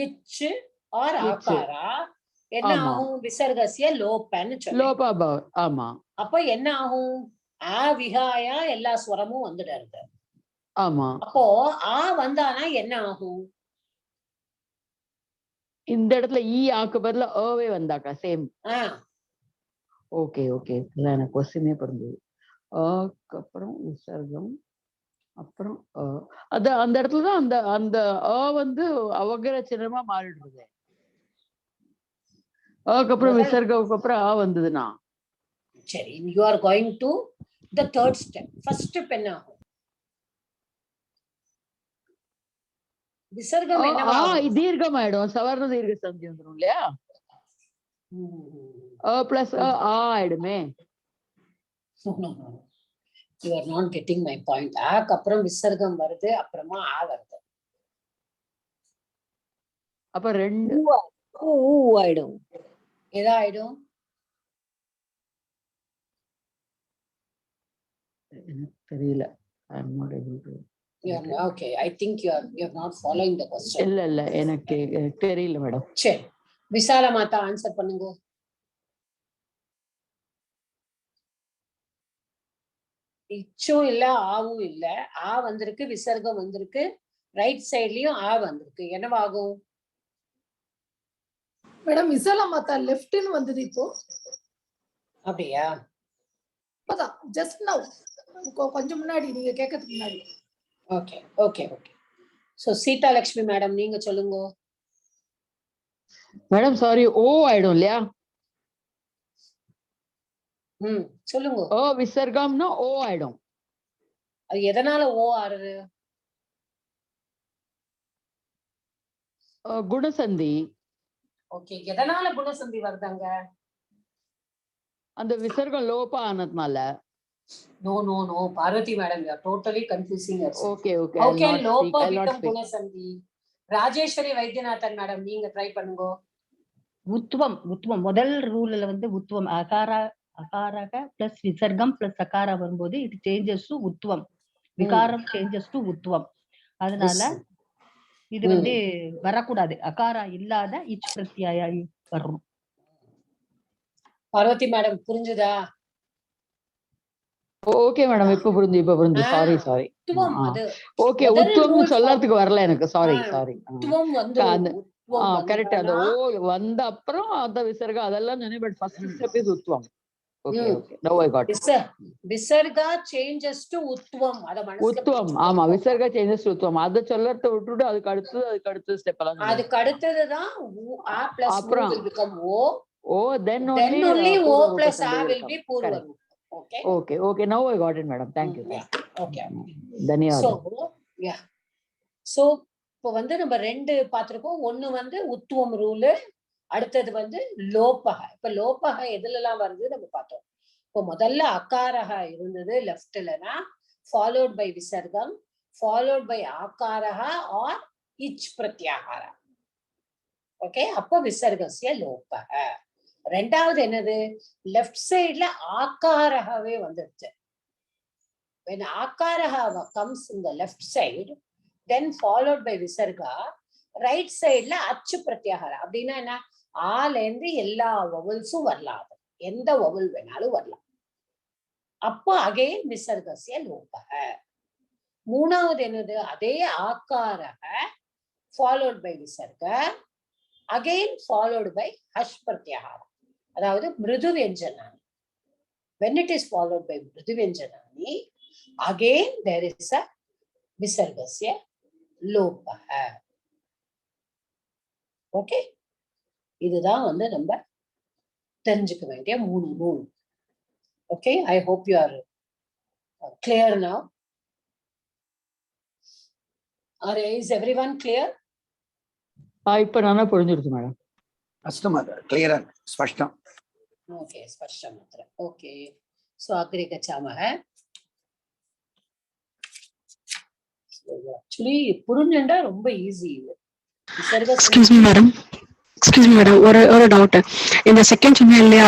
ich or akara என்ன ஆகும்? விசர்கஸ்ய லோபன்னு சொல்றேன். லோபா பவ. ஆமா, அப்ப என்ன ஆகும்? ஆ விகாயா எல்லா ஸ்வரமும் வந்துடுறது. ஆமா. அப்போ ஆ வந்தானா என்ன ஆகும்? இந்த இடத்துல ஈ ஆக்கு பதிலா ஏவே வந்தாக்கா சேம். ஓகே ஓகே, இல்ல எனக்கு கொஸ்டினே புரிஞ்சது. அப்புறம் விசர்க்கம், அப்புறம் அது அந்த இடத்துலதான் அந்த அந்த வந்து அவகர சின்னமா மாறிடுறது. அதுக்கப்புறம் விசர்க்கு அப்புறம் வந்ததுன்னா சரி, you are going to the third step. first step என்ன ஆகும்? விசர்க்கம் என்னவா ஆகும்? தீர்க்கம் ஆயிடும், சவர்ண தீர்க்க சந்தி வந்துடும் இல்லையா? Plus ஆயிடுமே. You are not getting my point. ஆக்கு அப்புறம் விசர்க்கம் வருது, அப்புறமா ஆ வருது. அப்ப ரெண்டு ஆயிடும். எதா ஆயிடும்? எனக்கு தெரியல. I'm not able to. Okay, I think you are not following the question. இல்ல எனக்கு தெரியல மேடம். சரி, விசால மாதா ஆன்சர் பண்ணுங்க. இச்சும் இல்ல ஆவும் இல்ல, ஆ வந்திருக்கு, விசர்க்கம் வந்திருக்கு, ரைட் சைட்லயும் ஆ வந்திருக்கு, என்னவாகும்? மேடம் விசாலா மாதா லெஃப்ட்னு வந்தது இப்போ. அப்படியா? இப்பதான் ஜஸ்ட் நவ், கொஞ்சம் முன்னாடி, நீங்க கேட்கறதுக்கு முன்னாடி. Okay okay okay. So Seetha Lakshmi madam நீங்க சொல்லுங்க. மேடம் சாரி, ஓ ஆயிடும் இல்லையா? சொல்லுங்க. விசர்க்கம்னா ஓ ஆயிடும். அது எதனால ஓ ஆறுது? குணசந்தி. ஓகே, எதனால குணசந்தி வருதாங்க? அந்த விசர்க்கம் லோபா ஆனதுனால. No, Parvathi madam, you are totally confusing yourself. Okay, Okay, லோபா become குணசந்தி. ராஜேஸ்வரி வைத்தியநாதன் மேடம் நீங்க ட்ரை பண்ணுங்க. உத்வம் முதல் ரூல்ல வந்து உத்வம் அகாரக பிளஸ் விசர்க்கம் பிளஸ் அகாரா வரும்போது இட் சேஞ்சஸ் டு உத்வம். விகாரம் சேஞ்சஸ் டு உத்வம். அதனால இது வந்து வரக்கூடாது, அகாரா இல்லாத இச் பிரத்யயா வரும். பார்வதி மேடம் புரிஞ்சுதா? ஓகே மேடம், இப்ப புரிஞ்சு. சாரி. ஓகே, உத்வம் சொல்லறதுக்கு வரல எனக்கு. சாரி. உத்வம் வந்து கரெக்ட். அந்த ஓ வந்த அப்புறம் அந்த விசர்க்கம் அதெல்லாம் சொன்னேன், பட் ஃபர்ஸ்ட் ஸ்டெப் இஸ் உத்வம். Okay now I got. விசர்கா சேஞ்சஸ் டு உத்வம். அத மனசுல உத்வம். ஆமா, விசர்கா சேஞ்சஸ் டு உத்வம். அத சொல்லறத விட்டுட்டு அதுக்கு அடுத்து ஸ்டெப் எல்லாம் அதுக்கு அடுத்தது தான் ஆ பிளஸ் அப்புறம் will become o then only o plus a will be பூர்வ ரூபம். Okay now I got it madam, thank you. Okay தன்யவாதம். so இப்போ வந்து நம்ம ரெண்டு பாத்திருக்கோம். ஒண்ணு வந்து உத்துவம் ரூல், அடுத்தது வந்து லோபக. இப்ப லோபக எதுலலாம் வருது நம்ம பார்த்தோம். இப்போ முதல்ல அகாரக இருந்தது லெஃப்ட்லனா, ஃபாலோட் பை விசர்க்கம், ஃபாலோட் பை ஆகாரக ஆர் இச் பிரத்யாகார. ஓகே, அப்போ விசர்கஸ்ய லோபக. ரெண்டாவது என்னது, லெஃப்ட் சைட்ல ஆகாரகவே வந்துருச்சு. when akaraha comes in the left side, then followed by visarga, right side la achu pratyahara. அப்படினா என்ன, ஆல இருந்து எல்லா வவல்ஸும் வரலாம், எந்த வவல் வேணாலும் வரலாம். அப்போ அகைன் விசர்கஸ்ய லோபக. மூணாவது என்னது, அதே ஆகாரக followed by visarga, again followed by hash pratyahara. அதாவது மிருது வியஞ்சனானி. when it is followed by மிருது வியஞ்சனானி, again there is a visargasya lopaha. Okay, இதுதான் வந்து நம்ம தெரிஞ்சுக்க வேண்டிய மூணு rule. Okay, I hope you are clear now. Is everyone clear? இப்ப நானா புரிஞ்சிருச்சு மேடம். கிளியரா ஸ்பஷ்டம். ஓகே, ஸ்பஷ்டம் மாத்திரம். ஓகே, சோ அக்ரே கச்சாமஹ. ஆக்சுவலி புரிஞ்சுண்டா ரொம்ப ஈஸி இது. எக்ஸ்கியூஸ் மீ மேடம், ஒரு டவுட். இந்த செகண்ட் சொன்னேன் இல்லையா,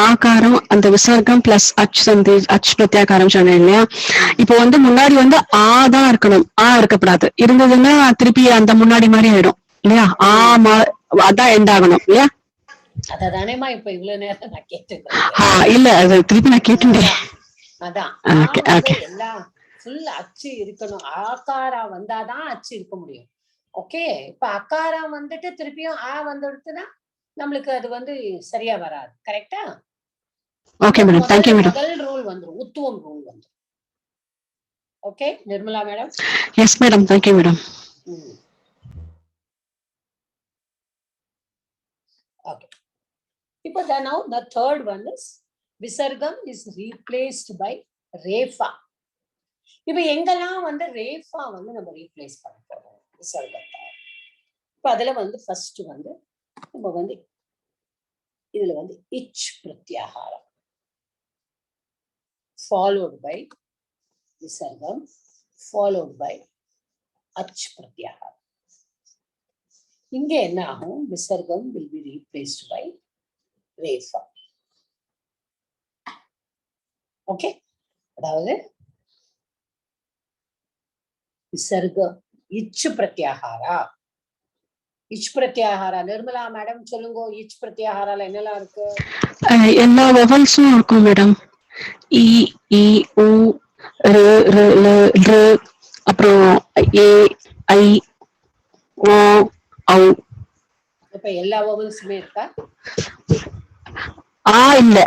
ஆகாரம் அந்த விசர்க்கம் பிளஸ் அச் சந்தி அச் பிரத்யாகாரம் சொன்னேன் இல்லையா. இப்போ வந்து முன்னாடி வந்து ஆ தான் இருக்கணும், ஆ இருக்கப்படாது. இருந்ததுன்னா திருப்பி அந்த முன்னாடி மாதிரி ஆயிடும் இல்லையா, அதான் எண்ட் ஆகணும் இல்லையா? அததானேமா இப்ப இவ்வளவு நேரம் நான் கேட்டுக்கிறேன். இல்ல அது திருப்பி நான் கேட்டுட்டேன். அதான் எல்லாம் ஃபுல் அச்சு இருக்கணும். ஆகாரா வந்தாதான் அச்சு இருக்க முடியும். ஓகே, இப்ப அகாரா வந்துட்டு திருப்பியும் ஆ வந்துடுத்துனா நம்மளுக்கு அது வந்து சரியா வராது. கரெக்டா? Okay madam, thank you madam. முதல் ரூல் வந்துரும், உத்துவம் ரூல் வந்துரும். Okay Nirmala madam. Yes madam, thank you madam. Okay. Now the third one is Visargam is replaced by Refa. இப்ப எங்கெல்லாம் வந்து ரேஃபா வந்து நம்ம ரீப்ளேஸ் பண்ண போறோம் விசர்கத்தை. இப்ப அதுல வந்து ஃபர்ஸ்ட் வந்து நம்ம வந்து இதுல வந்து இச் பிரத்யாகாரம் followed by Visargam followed by ach pratyahara. இங்க என்ன ஆகும்? விசர்கம் will be replaced by Refa. Okay, அதாவது விசர்க இச் பிரத்யாகாரா. இச் பிரத்யாகாரா நிர்மலா மேடம் சொல்லுங்க. இச் பிரத்யாகாரால என்னெல்லாம் இருக்கு? எல்லா வவல்ஸும் இருக்கும் மேடம். இ இ உ ர ர ல ர அப்புறம் ஏ ஐ ஓ ஔ. இப்ப எல்லா வவல்ஸுமே இருக்கா? ஆ இல்ல,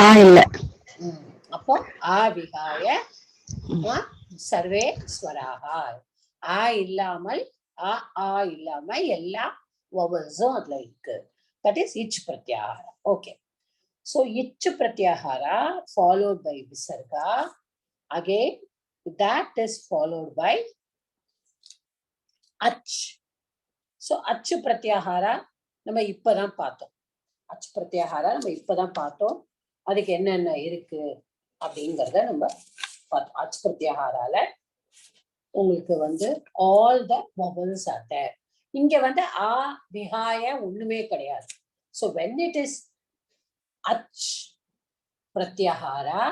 ஆ இல்ல. அப்போ ஆ விகாய சர்வே ஸ்வராகா. ஆ இல்லாமல் ஆ இல்லாம எல்லா வவல்ஸும் அதுல இருக்கு. தட் இஸ் இச் pratyahara. Okay, so ich pratyahara followed by visarga, again that is followed by ach. so ach pratyahara நம்ம இப்பதான் பார்த்தோம். ach pratyahara நம்ம இப்பதான் பார்த்தோம். அதுக்கு என்னென்ன இருக்கு அப்படிங்கறத நம்ம பார்த்தோம். ach pratyaharaல உங்களுக்கு வந்து all the vowels are there. இங்க வந்து ஆ விகாய ஒண்ணுமே கிடையாது. so when it is ach pratyahara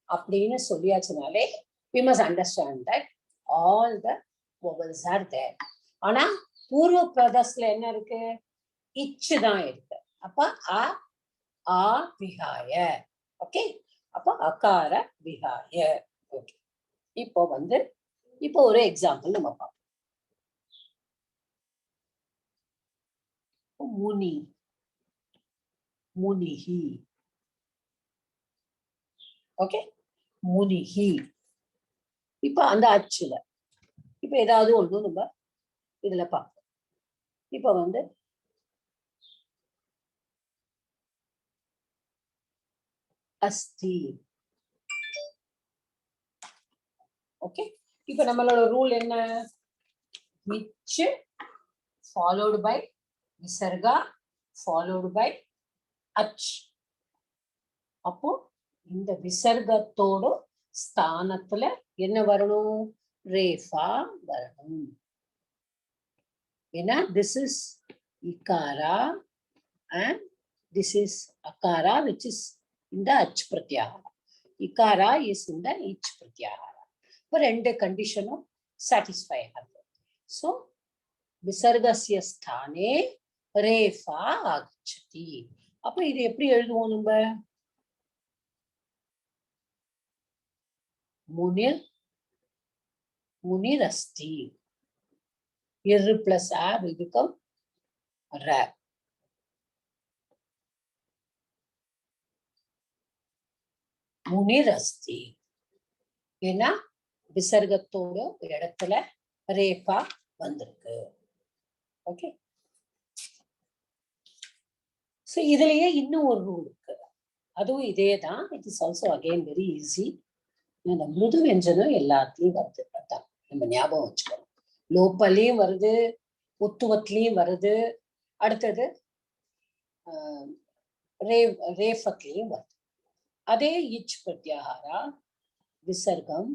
அப்படின்னு சொல்லியாச்சுனாலே we must understand that all the vowels are there. ஆனா பூர்வ பிரதஸ்ல என்ன இருக்கு? இச்சு தான் இருக்கு. அப்ப ஆ விகாய. ஓகே, அப்ப அகார விகாய. ஓகே, இப்போ வந்து இப்போ ஒரு எக்ஸாம்பிள் நம்ம பார்ப்போம். முனி, முனிஹி. ஓகே, முனிஹி. இப்ப அந்த அச்சுல இப்ப ஏதாவது ஒண்ணு நம்ம இதுல பார்ப்போம். இப்ப வந்து அஸ்தி. ஓகே, இப்ப நம்மளோட ரூல் என்ன? which followed by visarga followed by ach. அப்போ இந்த விசர்கத்தோட ஸ்தானத்துல என்ன வரணும்? ரேஃபா வரணும். ஏன்னா this is ikara and this is akara which is in the ach pratyahara. Ikara is in the ich pratyahara. இப்ப ரெண்டு கண்டிஷனும் சாட்டிஸ்ஃபை ஆகுது. சோ விசர்கஸ்ய ஸ்தானே ரேஃபா ஆகச்சதி. அப்ப இது எப்படி எழுதுவோம் நம்ம? Munir, munirasti. Ir plus a will become ra. munirasti. ஏன்னா விசர்கத்தோட இடத்துல ரேஃபா வந்திருக்கு. ஓகே, சோ இதுலயே இன்னும் ஒரு ரூல் இருக்கு. அதுவும் இதே தான். It is also again very easy. இந்த மிருது வெஞ்சனம் எல்லாத்துலயும் வருது. அதான் நம்ம ஞாபகம் வச்சுக்கணும். லோப்பல்லையும் வருது, உத்துவத்திலையும் வருது, அடுத்தது ரேஃபத்லையும் வருது. அதே இச் pratyahara விசர்கம்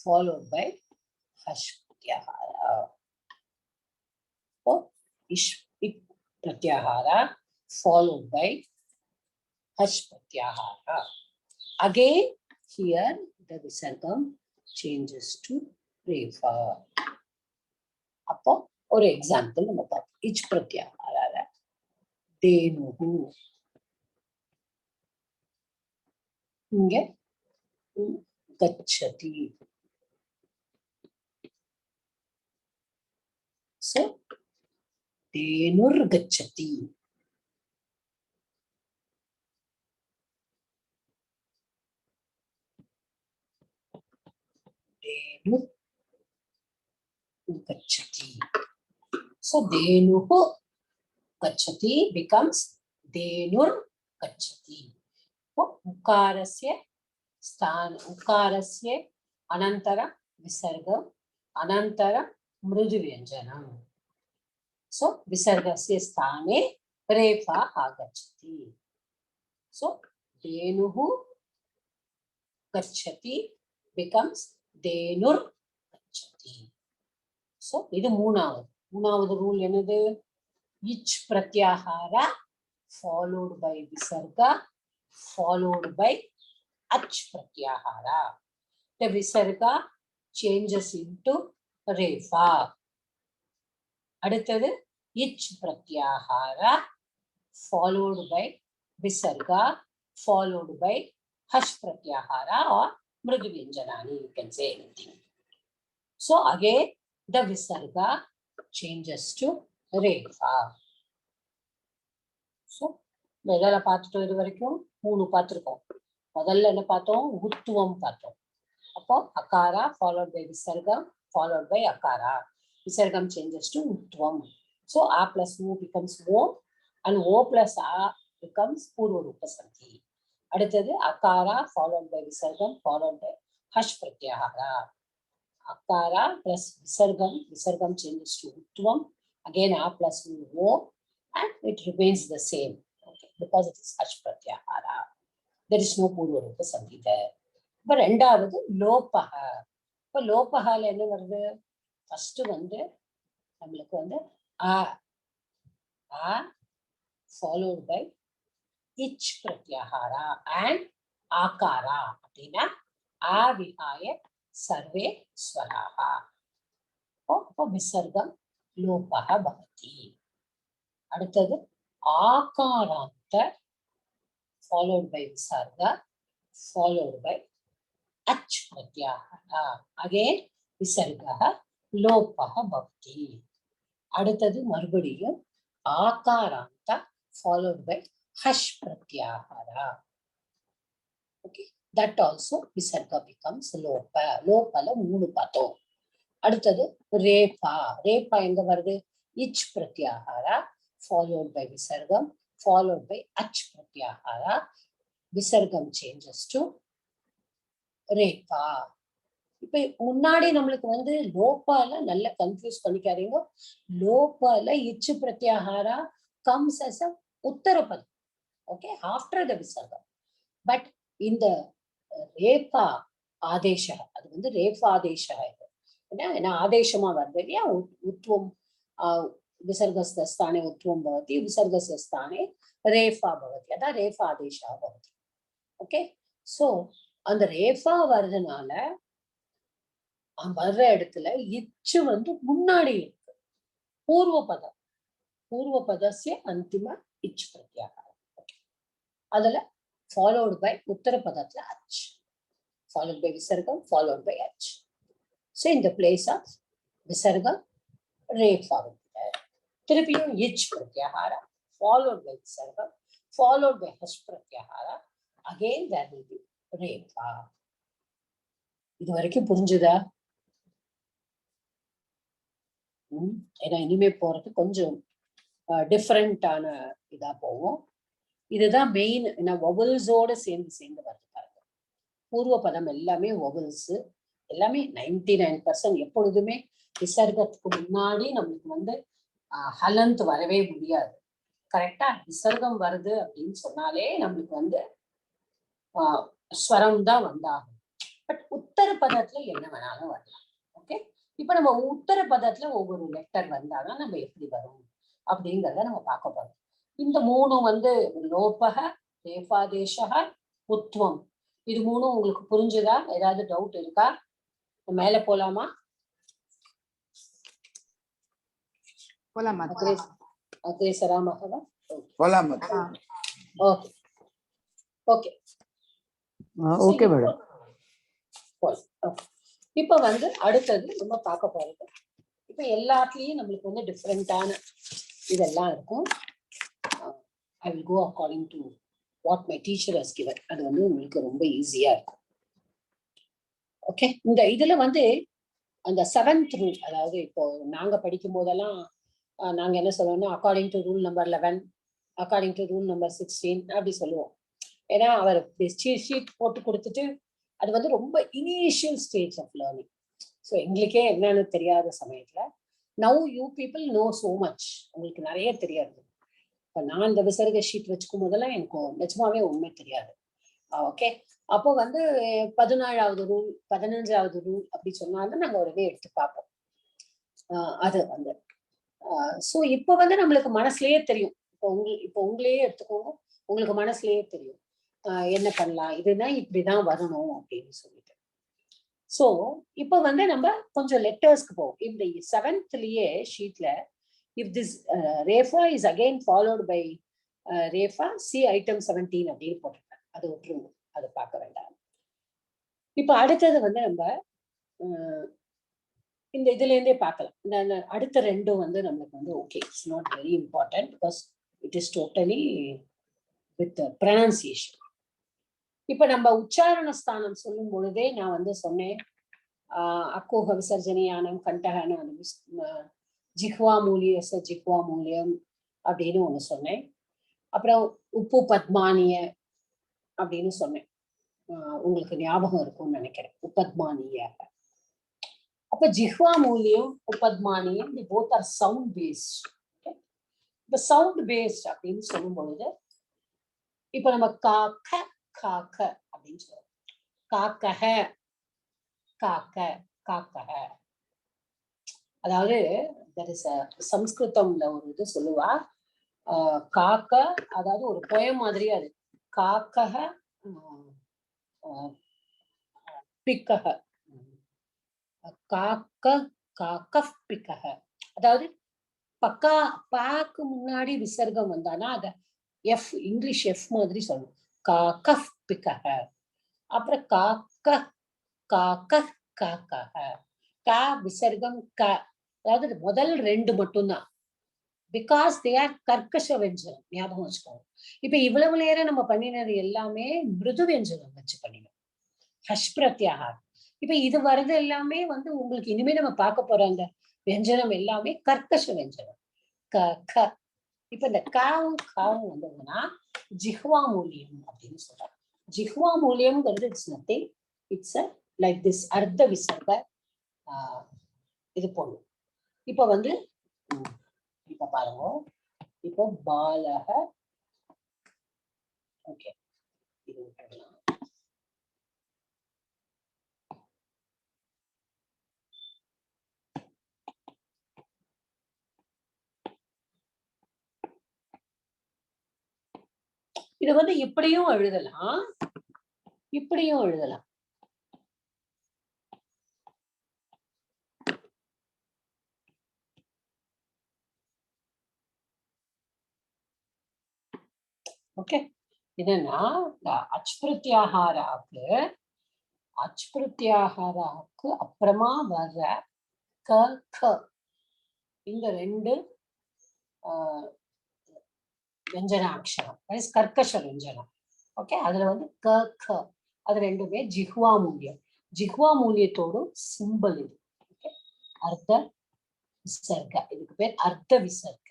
followed by hash pratyahara. Or ish pratyahara followed by hash pratyahara. Again here the visargam changes to refa. அப்போ ஒரு எக்ஸாம்பிள் நம்ம பார்ப்போம். இச் பிரத்யாகாரால தேனுகு. இங்க கச்சதி. So Dhenur gacchati. Dhenur gacchati. So Dhenuhu gacchati becomes Dhenur gacchati. Ukarasya sthana, ukarasya anantara visargam, anantara mrudu vyanjanam. So visargasya sthane refa agachati. So Dhenuhu gacchati becomes Dhenur gacchati. So இது மூணாவது ரூல் என்னது? Ich pratyahara followed by visarga followed by ach pratyahara. The visarga changes into refa. அடுத்தது ich pratyahara followed by visarga followed by hash pratyahara or mrudu vyanjanani, you can say anything. So again the visarga changes to refa. So எதால பார்த்துட்டோம்? இது வரைக்கும் 3 பார்த்திருக்கோம். முதல்ல என்ன பார்த்தோம்? உத்துவம் பார்த்தோம். அப்போ Akara followed by visargam followed by akara. Visargam changes to utvam. So a plus u becomes o and o plus a becomes purva rupa sandhi. அடுத்தது akara followed by visargam followed by hash pratyahara. Akara plus visargam changes to utvam. Again a plus u o and it remains the same. Okay, because it is hash pratyahara. There is no purva rupa sandhi there. இப்ப ரெண்டாவது லோபக. இப்ப லோபகால என்ன வருது? ஃபர்ஸ்ட் வந்து நம்மளுக்கு வந்து a followed by ich pratyahara and akara. அப்படின்னா a vihaya sarve swaraha. அப்போ விசர்கம் லோபக பவதி. அடுத்தது ஆகாராந்த followed by visarga followed by ach pratyahara. Again visarga lopaha bhavati. அடுத்தது மறுபடியும் ஆகாராந்த followed by hash pratyahara. Okay, that also visarga becomes lopa. லோபல 3 பார்த்தோம். அடுத்தது ரேபா. ரேபா எங்க வருது? ich pratyahara followed by visargam followed by ach pratyahara. Visargam changes to ரேபா. இப்ப முன்னாடி நம்மளுக்கு வந்து லோபால நல்ல கன்ஃபியூஸ் பண்ணிக்காதீங்க. லோபால இச்சு pratyahara comes as a உத்தரபதம். Okay, after the visargam. But இந்த ரேபா ஆதேசா, அது வந்து ரேபா ஆதேசா. ஏன்னா ஆதேசமா வருது இல்லையா? உத்வம் விசர்கஸ்ய ஸ்தானே உத்வம் பவதி, விசர்கஸ்ய ஸ்தானே ரேஃபா பவதி. அதான் ரேஃபா ஆதேசா பவதி. ஓகே, சோ அந்த ரேஃபா வர்றதுனால வர்ற இடத்துல இச்சு வந்து முன்னாடி இருக்கு. பூர்வபதம், பூர்வபதஸ்ய அந்திம இச் பிரத்யாகாரம். அதுல followed by உத்தரபதத்துல அச், followed by விசர்கம் followed by அச். So in the place of visargam refa வந்து திருப்பியும் ich pratyahara followed by visargam followed by hash pratyahara. Again there will be refa. இது வரைக்கும் புரிஞ்சுதா? ஏன்னா இனிமே போறது கொஞ்சம் டிஃப்ரெண்டான இதா போவோம். இதுதான் மெயின். வொவல்ஸோட சேர்ந்து வருது பாருங்க. பூர்வ பதம் எல்லாமே வொவல்ஸ், எல்லாமே 99% எப்பொழுதுமே விசர்கத்துக்கு முன்னாடி நம்மளுக்கு வந்து ஹலந்த் வரவே முடியாது. கரெக்டா? விசர்கம் வருது அப்படின்னு சொன்னாலே நம்மளுக்கு வந்து ஸ்வரம் தான் வந்தாகும். பட் உத்தர பதத்துல என்ன வேணாலும் வரலாம். ஓகே, இப்ப நம்ம உத்தர பதத்துல ஒவ்வொரு லெட்டர் வந்தாலும் நம்ம எப்படி வரும் அப்படிங்கிறத நம்ம பார்க்க போறோம். இந்த 3 வந்து லோபக, ரேஃபாதேசக, உத்வம். இது 3 உங்களுக்கு புரிஞ்சுதா? ஏதாவது டவுட் இருக்கா? மேல போலாமா? Okay madam. இப்ப வந்து அடுத்தது நம்ம பார்க்க போறது, இப்ப இப்ப எல்லாத்துலயும் நம்மளுக்கு வந்து டிஃப்ரெண்டான இதெல்லாம் இருக்கும். I will go according to what my teacher has given. அது வந்து உங்களுக்கு ரொம்ப ஈஸியா இருக்கும். ஓகே, இந்த இதுல வந்து அந்த 7th ரூல், அதாவது இப்போ நாங்க படிக்கும் போதெல்லாம் நாங்க என்ன சொல்லுவோம்னா according to rule number 11, according to rule number 16 அப்படி சொல்லுவோம். ஏன்னா அவர் ஷீட் போட்டு கொடுத்துட்டு அது வந்து ரொம்ப initial stage of learning. So எங்களுக்கே என்னன்னு தெரியாத சமயத்துல now you people know so much, உங்களுக்கு நிறைய தெரியாது. இப்போ நான் இந்த விசர்க ஷீட் வச்சுக்கும் போதெல்லாம் எனக்கு நிஜமாவே உண்மை தெரியாது. ஓகே, அப்போ வந்து 17வது ரூல் 15வது ரூல் அப்படி சொன்னாலும் நாங்கள் ஒரு எடுத்து பார்ப்போம். அது வந்து ஸோ இப்போ வந்து நம்மளுக்கு மனசுலயே தெரியும். இப்போ உங்களையே எடுத்துக்கோங்க, உங்களுக்கு மனசுலயே தெரியும் என்ன பண்ணலாம், இதுனா இப்படிதான் வரணும் அப்படின்னு சொல்லிட்டு. ஸோ இப்போ வந்து நம்ம கொஞ்சம் லெட்டர்ஸ்க்கு போவோம். இந்த 7thலயே ஷீட்ல இஃப் திஸ் ரேஃபா இஸ் அகெயின் ஃபாலோட் பை ரேஃபா சி ஐட்டம் 17 அப்படின்னு போட்டிருக்கேன். அது விட்டுருங்க, அதை பார்க்க வேண்டாம். இப்போ அடுத்தது வந்து நம்ம இந்த இதுல இருந்தே பார்க்கலாம். இந்த அடுத்த ரெண்டும் வந்து நம்மளுக்கு வந்து okay, it's not very important because it is totally with pronunciation. இப்ப நம்ம உச்சாரண ஸ்தானம் சொல்லும் பொழுதே நான் வந்து சொன்னேன் அக்கோஹ விசர்ஜனியானம் கண்டகன ஜிஹ்வா மூலியச ஜிஹ்வா மூலியம் அப்படின்னு ஒண்ணு சொன்னேன். அப்புறம் உப்பு பத்மானிய அப்படின்னு சொன்னேன். உங்களுக்கு ஞாபகம் இருக்கும்னு நினைக்கிறேன், உபத்மானிய. அப்ப ஜிஹ்வா மூலியம் உபத்மானியம் போத் ஆர் சவுண்ட் பேஸ்ட். இப்ப சவுண்ட் பேஸ்ட் அப்படின்னு சொல்லும் பொழுது இப்ப நம்ம காக்க காக்க அப்படின்னு சொல்றோம். காக்கஹ காக்க காக்கஹ, அதாவது தட் இஸ் சம்ஸ்கிருதம்ல ஒரு இது சொல்லுவா காக்க, அதாவது ஒரு போயம் மாதிரி. அது காக்கஹ பிக்கஹ, காக்க காக்க பிக்கஹ, அதாவது பக்கா பாக்கு முன்னாடி விசர்க்கம் வந்தானா அத எஃப், இங்கிலீஷ் எஃப் மாதிரி சொல்லணும். காக்க பிக்கஹ. அப்புறம் காக்க காக்க காக்கஹ, கா விசர்க்கம் க, அதாவது முதல் ரெண்டு மட்டும்தான். பிகாஸ் தே ஆர் கர்க்கஷ வெஞ்சனம், ஞாபகம் வச்சுக்கோங்க. இப்ப இவ்வளவு நேரம் நம்ம பண்ணினது எல்லாமே மிருது வெஞ்சனம் வச்சு பண்ணினோம், ஹஷ் பிரத்யாகாரம். இப்ப இது வர்றது எல்லாமே வந்து உங்களுக்கு இனிமே நம்ம பார்க்க போற அந்த வெஞ்சனம் எல்லாமே கர்க்கஷ வெஞ்சனம், க க. இப்ப இந்த காவும் காவும் வந்ததுன்னா ஜிஹ்வா மூலியம் அப்படின்னு சொல்றாங்க. ஜிஹ்வா மூலியம்ங்கிறது it's nothing, it's like this அர்த்த விசர்க இது போடணும். இப்ப வந்து இப்ப பாருங்க, இப்போ பாலக, ஓகே இது விட்டுடலாம். இது வந்து இப்படியும் எழுதலாம், இப்படியும் எழுதலாம். ஓகே, என்னன்னா அச்பிருத்தியாகாராக்கு அப்புறமா வர்ற க க, இந்த ரெண்டு வெஞ்சனாட்சரம், கர்க்கஷ வெஞ்சனம். ஓகே, அதுல வந்து க க, அது ரெண்டுமே ஜிஹ்வா மூலியம். ஜிஹ்வா மூலியத்தோடு சிம்பிள் இது. ஓகே, அர்த்த விசர்க, இதுக்கு பேர் அர்த்த விசர்க.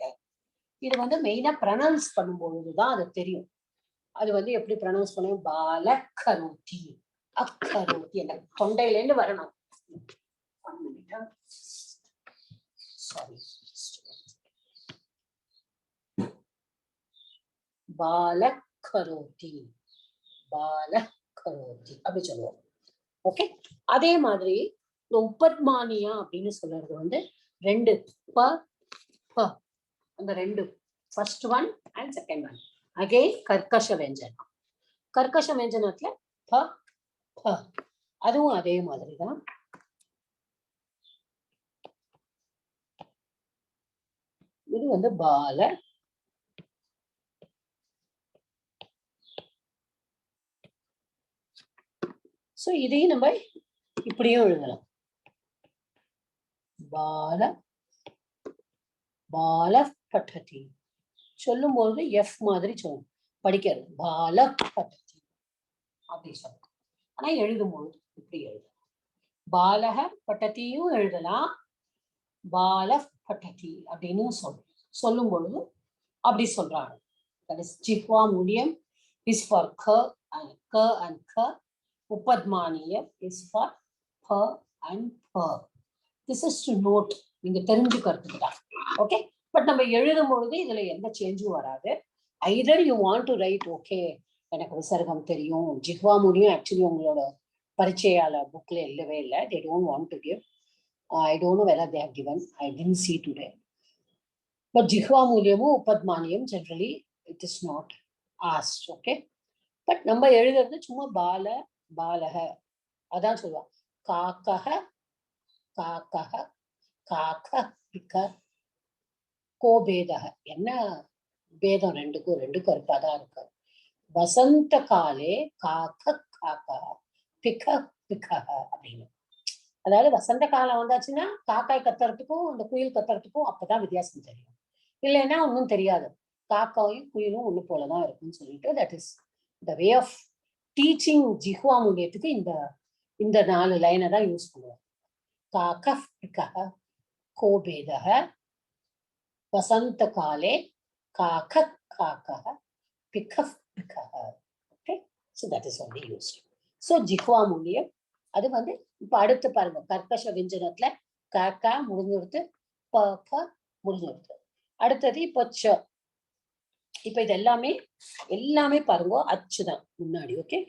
இது வந்து மெயினா ப்ரனவுன்ஸ் பண்ணும்பொழுதுதான் அது தெரியும். அது வந்து எப்படி ப்ரனவுன்ஸ் பண்ணுவோம், பாலக்கரோட்டி அக்கரோட்டி, அந்த தொண்டையில இருந்து வரணும். சாரி, பாலக்கரோட்டி பாலக்கரோட்டி அப்படி சொல்லுவோம். ஓகே, அதே மாதிரி இந்த உபத்மானியா அப்படின்னு சொல்றது வந்து ரெண்டு ப ப, அந்த ரெண்டு first one and second one again கர்க்கஷ வெஞ்சனம். கர்க்கஷ வெஞ்சனத்துல ப ப, அதுவும் அதே மாதிரிதான். இது வந்து பால, சோ இதையும் நம்ம இப்படியும் எழுதலாம், பால பால பட்டதி. சொல்லும் பொழுது எஃப் மாதிரி சொல்லணும், படிக்கிறது பால பட்டதி அப்படி சொல்லணும். ஆனா எழுதும் பொழுது இப்படி எழுதணும், பாலக பட்டத்தியும் எழுதலாம், பால பட்டதி அப்படின்னு சொல்லும் பொழுது அப்படி சொல்றாங்க. That is ஜிஹ்வா மூலியம் is for k and k. உபத்மானியம் is for p and p. This is to note, நீங்க தெரிஞ்சுக்கிறதுக்கு தான். ஓகே, பட் நம்ம எழுதும் பொழுது இதுல எந்த சேஞ்சும் வராது. Hyder you want to right okay எனக்கு விசர்க்கம் தெரியும், ஜிஹ்வா மூலியம் ஆக்சுவலி உங்களோட பரிச்சயால புக்ல இல்லவே இல்லை, they don't want to give. I don't know whether they have given, I didn't see today. But ஜிஹ்வா மூலியமும் உபத்மானியம் generally it is not asked. Okay, but நம்ம எழுதுறது சும்மா பால பாலக அதான் சொல்லுவோம். காக்கக காக்கக காக்க பிக்க கோபேதக. என்ன பேதம் ரெண்டுக்கும் இருப்பாதான் இருக்கு. வசந்த காலே காக்க காக்க பிக்க பிக்க அப்படின்னு. அதாவது வசந்த காலம் வந்தாச்சுன்னா காக்காய் கத்துறதுக்கும் அந்த குயில் கத்துறதுக்கும் அப்பதான் வித்தியாசம் தெரியும், இல்லைன்னா ஒன்றும் தெரியாது. காக்காயும் குயிலும் ஒண்ணு போலதான் இருக்குன்னு சொல்லிட்டு that is the way of teaching ஜிஹ்வா மூலியத்துக்கு இந்த 4 லைனை தான் யூஸ் பண்ணுவோம். காக்க பிக்க கோபேதக வசந்த காலே காக்க காக்க பிக்க பிக்க. Okay, so that is only used. So ஜிஹ்வா மூலியம் அது வந்து இப்ப அடுத்து பாருங்க, கர்க்கஷ விஞ்சனத்துல காக்கா முடிஞ்சுடுத்து, ப முடிஞ்சுடுத்து. அடுத்தது இப்போ ச. இப்ப இது எல்லாமே பாருங்க அச்சு தான் முன்னாடி. ஓகே,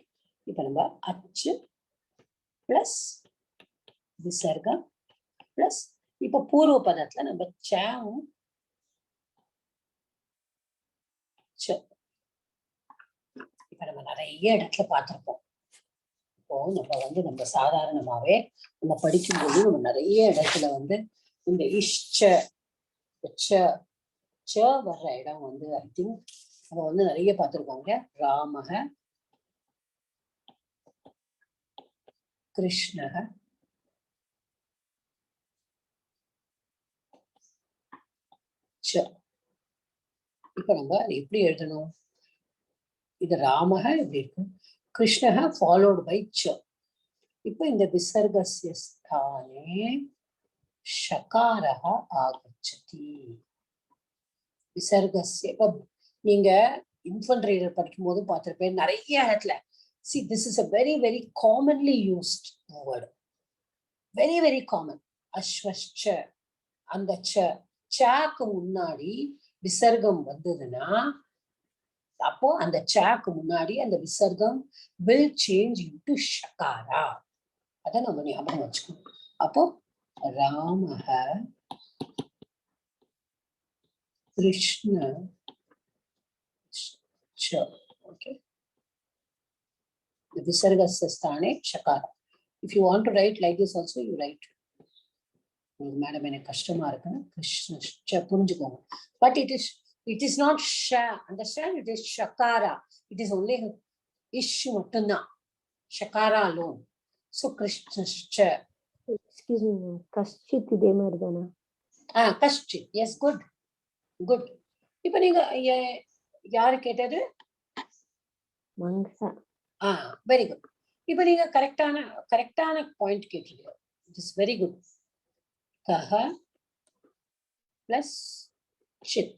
இப்ப நம்ம அச்சு பிளஸ் விசர்கம் பிளஸ் இப்ப பூர்வ பதத்துல நம்ம சேவும் இப்ப நம்ம நிறைய இடத்துல பார்த்திருப்போம். இப்போ நம்ம சாதாரணமாவே நம்ம படிக்கும்போது நம்ம நிறைய இடத்துல இந்த இஷ்ச வர்ற இடம் ஐ திங்க் நம்ம நிறைய பார்த்திருக்கோங்க. ராமக கிருஷ்ணக இப்ப நம்ம எப்படி எழுதணும்? இது ராமக எப்படி இருக்கும், கிருஷ்ணக ஃபாலோட் பை ச. இப்ப இந்த விசர்கஸ்ய ஸ்தானே ஷகாரஹ ஆகச்சதி. விசர்கஸ்ய இப்ப நீங்க இன்ஃபன்ட் ரீடர் படிக்கும் போது பார்த்திருப்பேன் நிறைய இடத்துல. See, this is a very very commonly used word, very very common. அஸ்வச்ச, அந்த சாக்கு முன்னாடி விசர்க்கம் வந்ததுன்னா அப்போ அந்த சாக்கு முன்னாடி அந்த விசர்க்கம் will change into ஷகாரா. அத நம்ம ஞாபகம் வச்சுக்கணும். அப்போ ராமஹ Krishna okay, the visargasya sthane shakara. If you want to write like this also you write. Madam, எனக்கு கஷ்டமா இருக்குன்னு கிருஷ்ண புரிஞ்சுக்கோங்க. But it is not sha, understand? It is shakara. It is only ish மட்டும்தான், shakara alone. So krishna excuse me, kaschit இதே மாதிரி தானா? kaschit, yes, good. இப்ப நீங்க யாரு கேட்டது? மங்சா. Very good. இப்ப நீங்க கரெக்டான பாயிண்ட் கேட்டீங்க. It is very good. கஹ பிளஸ் சித்,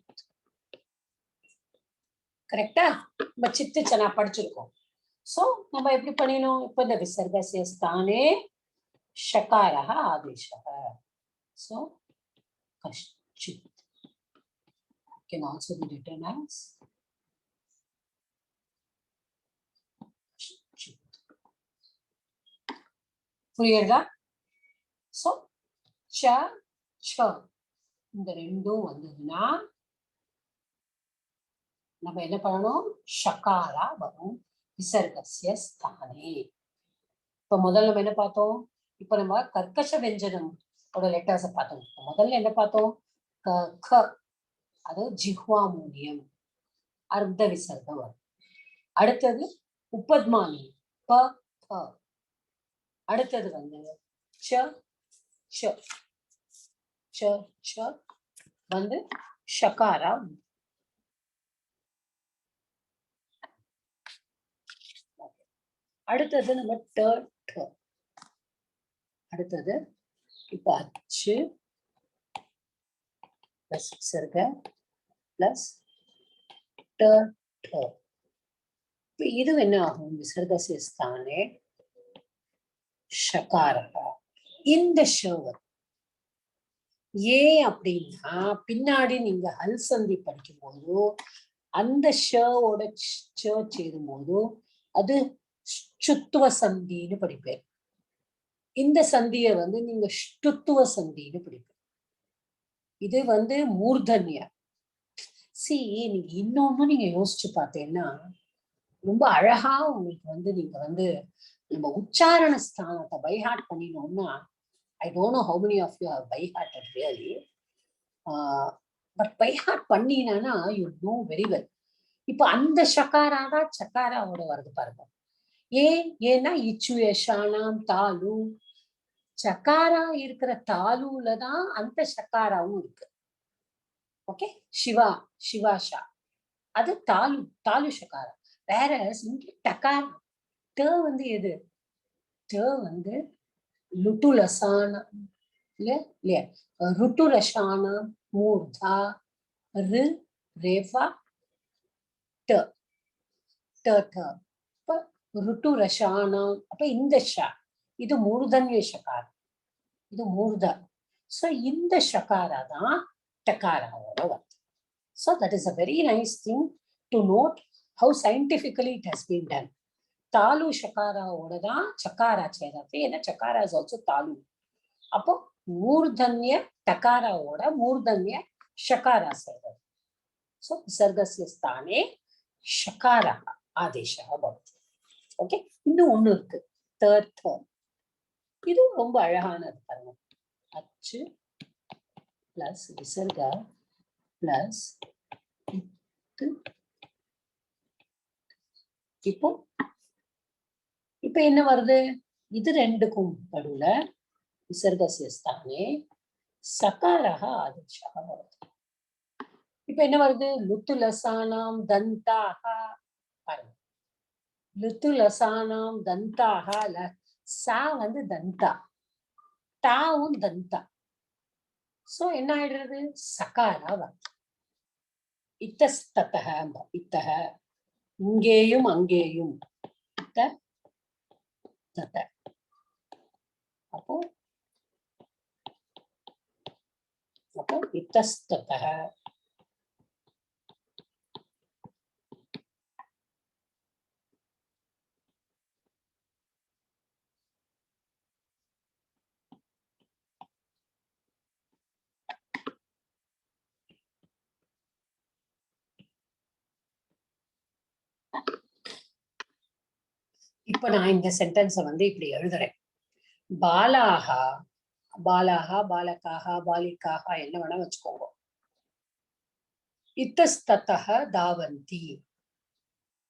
கரெக்டா? நம்ம சித்து சனா படிச்சிருக்கோம். சோ நம்ம எப்படி பண்ணினோம்? இப்ப இந்த விசர்கஸ்ய ஸ்தானே ஷகாரஹ ஆதேஷஹ. சோ கஷ்சித் can also be written as புரியுதா? சோ ச ச இந்த ரெண்டும் வந்ததுன்னா நம்ம என்ன பண்ணணும்? ஷகாரா வரும் விசர்கஸ்ய ஸ்தானே. இப்ப முதல்ல நம்ம என்ன பார்த்தோம்? இப்ப நம்ம கர்க்கஷ வெஞ்சனம் லெட்டர்ஸை பார்த்தோம். முதல்ல என்ன பார்த்தோம்? க க, அது ஜிஹ்வா மூலியம் அர்த்த விசர்க்கம் வரும். அடுத்தது உபத்மானி ப ப. அடுத்தது ச ச ச ச வந்து ஷகாரா. அடுத்தது நம்ம அடுத்தது இப்ப அச்சு பிளஸ் விசர்க பிளஸ் இப்ப இது என்ன ஆகும்? விசர்கசிய ஸ்தானே ஷகாரா. இந்த ஷவர் ஏன் அப்படின்னா பின்னாடி நீங்க ஹல் சந்தி படிக்கும்போது அந்த ஷோட சேரும்போது அது சுத்துவ சந்தின்னு படிப்பேன். இந்த சந்திய வந்து நீங்க ஷ்டுத்துவ சந்தின்னு படிப்பேன். இது வந்து மூர்தன்ய. நீங்க இன்னொன்னு நீங்க யோசிச்சு பார்த்தீங்கன்னா ரொம்ப அழகா உங்களுக்கு வந்து நீங்க வந்து நம்ம உச்சாரண ஸ்தானத்தை by heart பண்ணினோம்னா, I don't know how many of you have by hearted really, but by heart பண்ணினா you know very well. இப்ப அந்த ஷகாரா தான் சக்காராவோட வருது பாருங்க. ஏன்னா இச்சுயஷானாம் தாலு, சக்காரா இருக்கிற தாலுல தான் அந்த ஷக்காராவும் இருக்கு. ஓகே, சிவாஷா அது தாலு ஷகாரா. வேற இங்க டகார் வந்து எது? வந்து லுட்டுலசான இல்லையா? ருட்டுரஷான மூர்தா ரேஃபா ருட்டுரஷானம். அப்ப இந்த ஷா இது மூர்தன்ய ஷகாரம், இது மூர்த. சோ இந்த ஷகாரா தான் டகாராவோட வருது. So that is a very nice thing to note how scientifically it has been done. தாலு ஷகாராவோட தான் சக்காரா சேராது. ஏன்னா சக்காரா இஸ் ஆல்சோ தாலு. அப்போ மூர்தன்ய டகாராவோட மூர்தன்ய ஷகாரா சேராது. சோ விசர்கஸ்ய ஸ்தானே ஷகாரா ஆதேசா பவதி. ஓகே, இன்னும் ஒண்ணு இருக்கு, தேர்ட். இதுவும் ரொம்ப அழகானது பாருங்க. அச்சு பிளஸ் விசர்கா பிளஸ் இப்ப என்ன வருது? இது ரெண்டுக்கும் நடுவுல விசர்கஸ்ய ஸ்தானே சகாரஹ ஆதேசஹ பவதி. இப்ப என்ன வருது? லுத்துலசானாம் தந்தாக. பாருங்க, லுத்துலசானாம் தந்தாக. சா வந்து தந்தா, தாவும் தந்தா. சோ என்ன ஆயிடுறது? சகாரா வருது. இத்தஸ்ததஹ, இத்தஹ இங்கேயும் அங்கேயும் தத. அப்போ இத்தஸ்ததஹ இப்ப நான் இந்த சென்டென்ஸை வந்து இப்படி எழுதுறேன். பாலாகா, பாலாகா, பாலகாக, பாலிகாக என்ன வேணா வச்சுக்கோங்க. இத்தஸ்ததஹ தாவந்தி.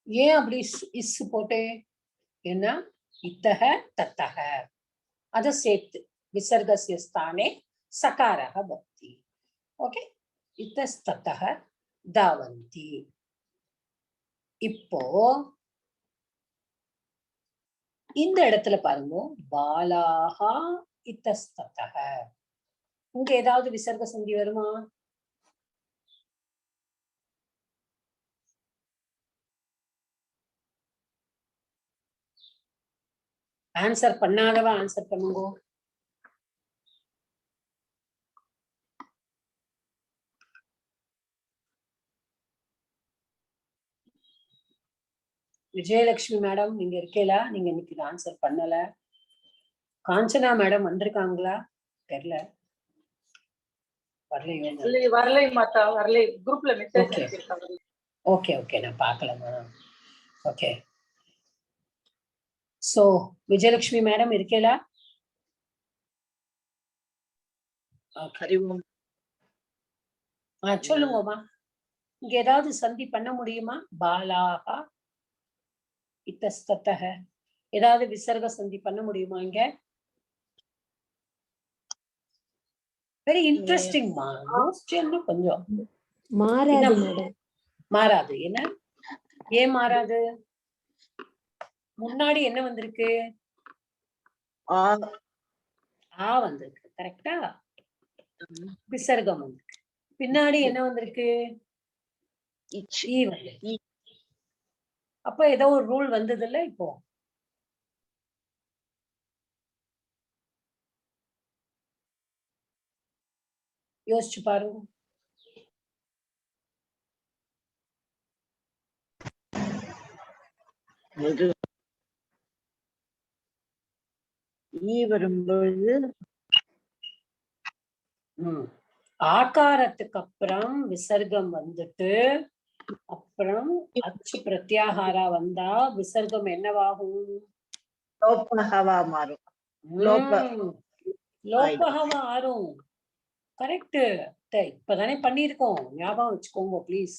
ஏன் அப்படி இஸ் போட்டேன்? ஏன்னா இத்தஹ தத்தஹ அத சேர்த்து விசர்கஸ்ய ஸ்தானே சகாரஹ பவதி. ஓகே, இத்தஸ்ததஹ தாவந்தி. இப்போ இந்த இடத்துல பாருங்க, பாலாஹா இத்தஸ்ததஹ. இங்க ஏதாவது விசர்க சந்தி வருமா? ஆன்சர் பண்ணாதவ ஆன்சர் பண்ணுங்க. விஜயலட்சுமி மேடம் நீங்க இருக்கீங்களா? நீங்க இன்னைக்கு ஆன்சர் பண்ணல. காஞ்சனா மேடம் வந்திருக்காங்களா? தெரியல, வரலை மாதா, வரலை. குரூப்ல மெசேஜ் அனுப்பிருக்காங்க. ஓகே ஓகே, நான் பார்க்கல madam. Okay, so Vijayalakshmi madam இருக்கீங்களா? சொல்லுங்கம்மா. இங்க ஏதாவது சந்தி பண்ண முடியுமா? பாலாகா இத்தஸ்ததஹ ஏதாவது விசர்க சந்தி பண்ண முடியுமா இங்க? வெரி இன்ட்ரெஸ்டிங்மா. கொஞ்சம் மாறாது மேடம். மாறாது. என்ன ஏன் மாறாது? முன்னாடி என்ன வந்திருக்கு? ஆ வந்திருக்கு. கரெக்டா? விசர்க்கம் வந்திருக்கு. பின்னாடி என்ன வந்திருக்கு? ஈ வந்து. அப்ப ஏதோ ஒரு ரூல் வந்தது இல்ல இப்போ? யோசிச்சு பாருங்க. வரும்பொழுது ஆகாரத்துக்கு அப்புறம் விசர்க்கம் வந்துட்டு அப்புறம் அச்சு பிரத்யாகாரா வந்தா விசர்க்கம் என்னவாகும்? லோபகவா மாறும். லோபகவா ஆறும். கரெக்ட். இப்பதானே பண்ணிருக்கோம், ஞாபகம் வச்சுக்கோங்க ப்ளீஸ்.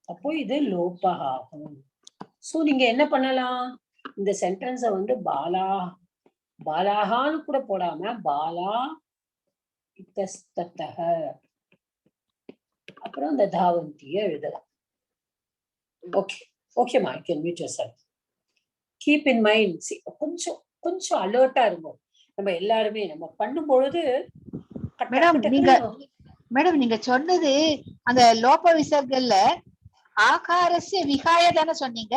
அப்போ இது லோபகாகும். சோ நீங்க என்ன பண்ணலாம்? இந்த சென்டென்ஸ வந்து பாலாகான்னு கூட போடாம பாலா இத்தஸ்தத்தஹ அப்புறம் இந்த தாவந்திய எழுதலாம். ஓகே ஓகேமா, you can meet yourself. Keep in mind, கொஞ்சம் கொஞ்சம் அலர்ட்டா இருக்கும். நம்ம எல்லாருமே நம்ம பண்ணும் பொழுது மேடம் நீங்க சொன்னது அந்த லோப விசர்கல்ல ஆகாரஸ்ய விகாய தானே சொன்னீங்க.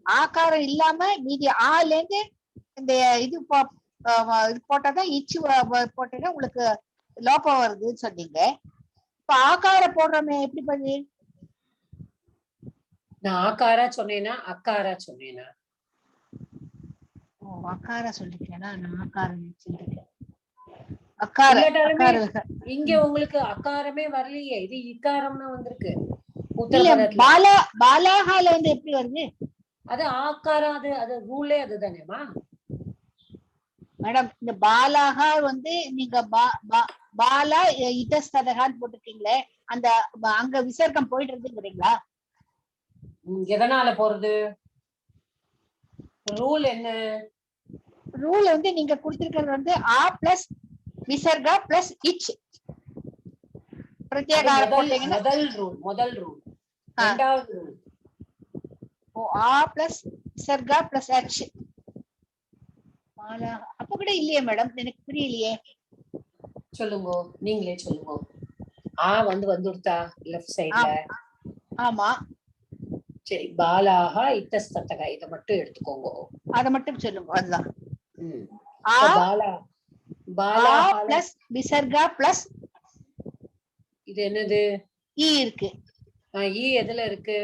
ஆகாரம் இல்லாம மீதி ஆல இருந்து இந்த இது போட்டாதான் இச்சு போட்டா உங்களுக்கு லோபம் வருதுன்னு சொன்னீங்க. இப்ப ஆகாரம் போடுறோமே எப்படி பண்ணி? நான் ஆகாரா சொன்னேனா அக்காரா சொன்னேனா? அக்காரா சொல்லிட்டேனா? நான் ஆகாரம் சொல்லிட்டேன். இங்க உங்களுக்கு அக்காரமே வரலையே, இது இக்காரம்னு வந்திருக்கு. பாலாகால வந்து எப்படி வருது? அது ஆக்காரம். அது ரூலே அதுதானேமா மேடம். இந்த பாலாகா வந்து நீங்க பாலா இதஸ்ததகான்னு போட்டுருக்கீங்களே, அந்த அங்க விசர்க்கம் போயிடுறதுங்கிறீங்களா? எதனால போறது? ரூல் என்ன? ரூல் வந்து நீங்க கொடுத்திருக்கிறது வந்து ஆ பிளஸ் விசர்கா பிளஸ் இச் பிரத்யேகாரம் போட்டீங்கன்னா முதல் ரூல். இரண்டாவது ரூல் ஆ பிளஸ் விசர்கா பிளஸ் ஹச். அப்ப கூட இல்லையே மேடம், எனக்கு புரியலையே. சொல்லுங்க, நீங்களே சொல்லுங்க. ஆ வந்துடுதா லெஃப்ட் சைடுல? ஆமா. சரி, பாலாக இத்தஸ்தத்தக இத மட்டும் எடுத்துக்கோங்க. அத மட்டும் சொல்லுங்க. அதுதான் பாலா பிளஸ் விசர்கா பிளஸ் இது என்னது? ஈ இருக்கு. ஈ எதுல இருக்கு?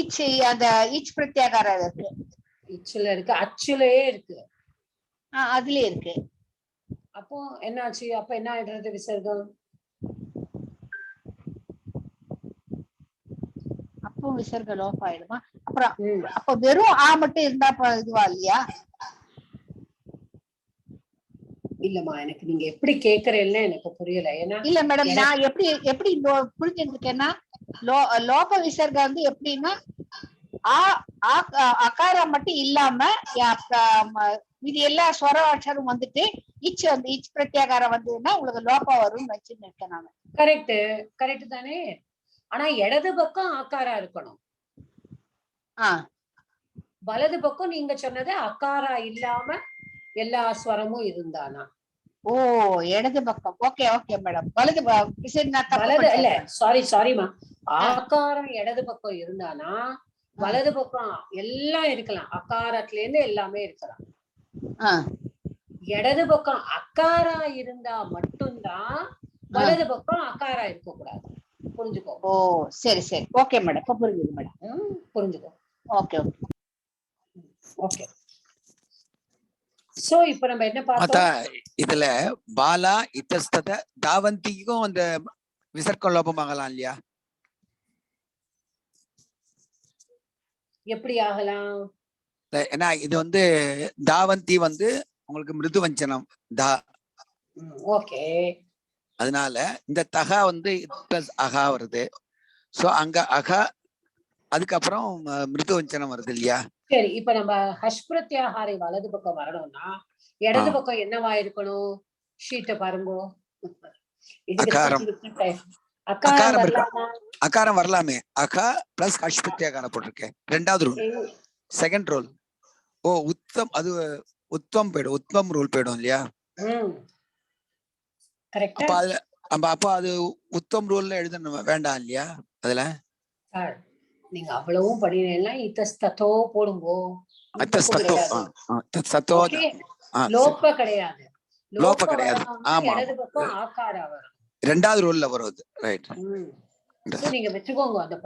இச். அந்த இச் பிரத்யாகாரம் இருக்கு. இச்ல இருக்கு, அச்சுலயே இருக்கு. அதுலயே இருக்கு. அப்போ என்னாச்சு? அப்ப என்ன ஆயிடுறது? விசர்க்கம் அப்போ விசர்க்கம் லோப் ஆயிடுமா? அப்புறம் அப்ப வெறும் ஆ மட்டும் இருந்தா இதுவா இல்லையா? இல்லம்மா, எனக்கு நீங்க எப்படி கேக்குறேன்னு எனக்கு புரியல. ஏன்னா இல்ல மேடம், நான் எப்படி புரிஞ்சுருக்கேன்னா, லோப விசர்க்கம் வந்து எப்படின்னா அகாரம் மட்டும் இல்லாம இது எல்லா ஸ்வர அக்ஷரம் வந்துட்டு இச் வந்து இச் பிரத்யாகாரம் வந்ததுன்னா உங்களுக்கு லோபம் வரும்னு வச்சுன்னு இருக்கேன் நானு. கரெக்ட் தானே? ஆனா இடது பக்கம் ஆக்காரா இருக்கணும். வலது பக்கம் நீங்க சொன்னது அக்காரா இல்லாம எல்லா ஸ்வரமும் இருந்தானா? ஓ, இடது பக்கம். Okay okay madam. வலது இல்ல, சாரிமா. ஆக்காரம் இடது பக்கம் இருந்தானா வலது பக்கம் எல்லாம் இருக்கலாம். அக்காரத்துல இருந்து எல்லாமே இருக்கலாம். இடது பக்கம் அக்காரா இருந்தா மட்டும்தான் வலது பக்கம் அக்காரா இருக்க கூடாது. புரிஞ்சுக்கோ. ஓ சரி சரி, ஓகே மேடம். இப்ப புரிஞ்சுது மேடம். புரிஞ்சுக்கோ. Okay okay okay. சோ இப்ப நம்ம என்ன பார்த்தோம்? இதுல பாலா இத்தஸ்தத தாவந்திக்கும் அந்த விசர்க்க லோபம் ஆகலாம் இல்லையா? எப்படி ஆகலாம்? ஏன்னா இது வந்து தாவந்தி வந்து உங்களுக்கு மிருது வஞ்சனம் தா. ஓகே. அதனால இந்த தகா வந்து பிளஸ் அகா வருது. சோ அங்க அகா, அதுக்கப்புறம் மிருது வஞ்சனம் வருது இல்லையா? சரி, இப்ப நம்ம ஹஷ் பிரத்யாகாரை வலது பக்கம் வரணும்னா இடது பக்கம் என்னவா இருக்கணும்? ஷீட்டை பாருங்க. அகாரம் அகாரம் இருக்கா? வரலாமா? அகாரம் வரலாமே. அகா பிளஸ் ஹஷ் பிரத்யாகாரம் போட்டிருக்கேன். ரெண்டாவது ரூல், செகண்ட் ரூல். ஓ உத்தம், அது உத்தம் போயிடும், உத்தம் ரூல் போயிடும் இல்லையா? அப்ப அதுல அப்ப அது உத்தம் ரூல்ல எழுதணும் வேண்டாம் இல்லையா? அதுல நீங்க அவ்வளவும் படினா இத்தஸ்தோ போடுங்கோ. லோப்ப கிடையாது, லோப்ப கிடையாது. ஆமா, இடது பக்கம் ஆகாரா வரும். ரெண்டாவது ரூல்ல வருது. ரைட். நீங்க வச்சுக்கோங்க அந்த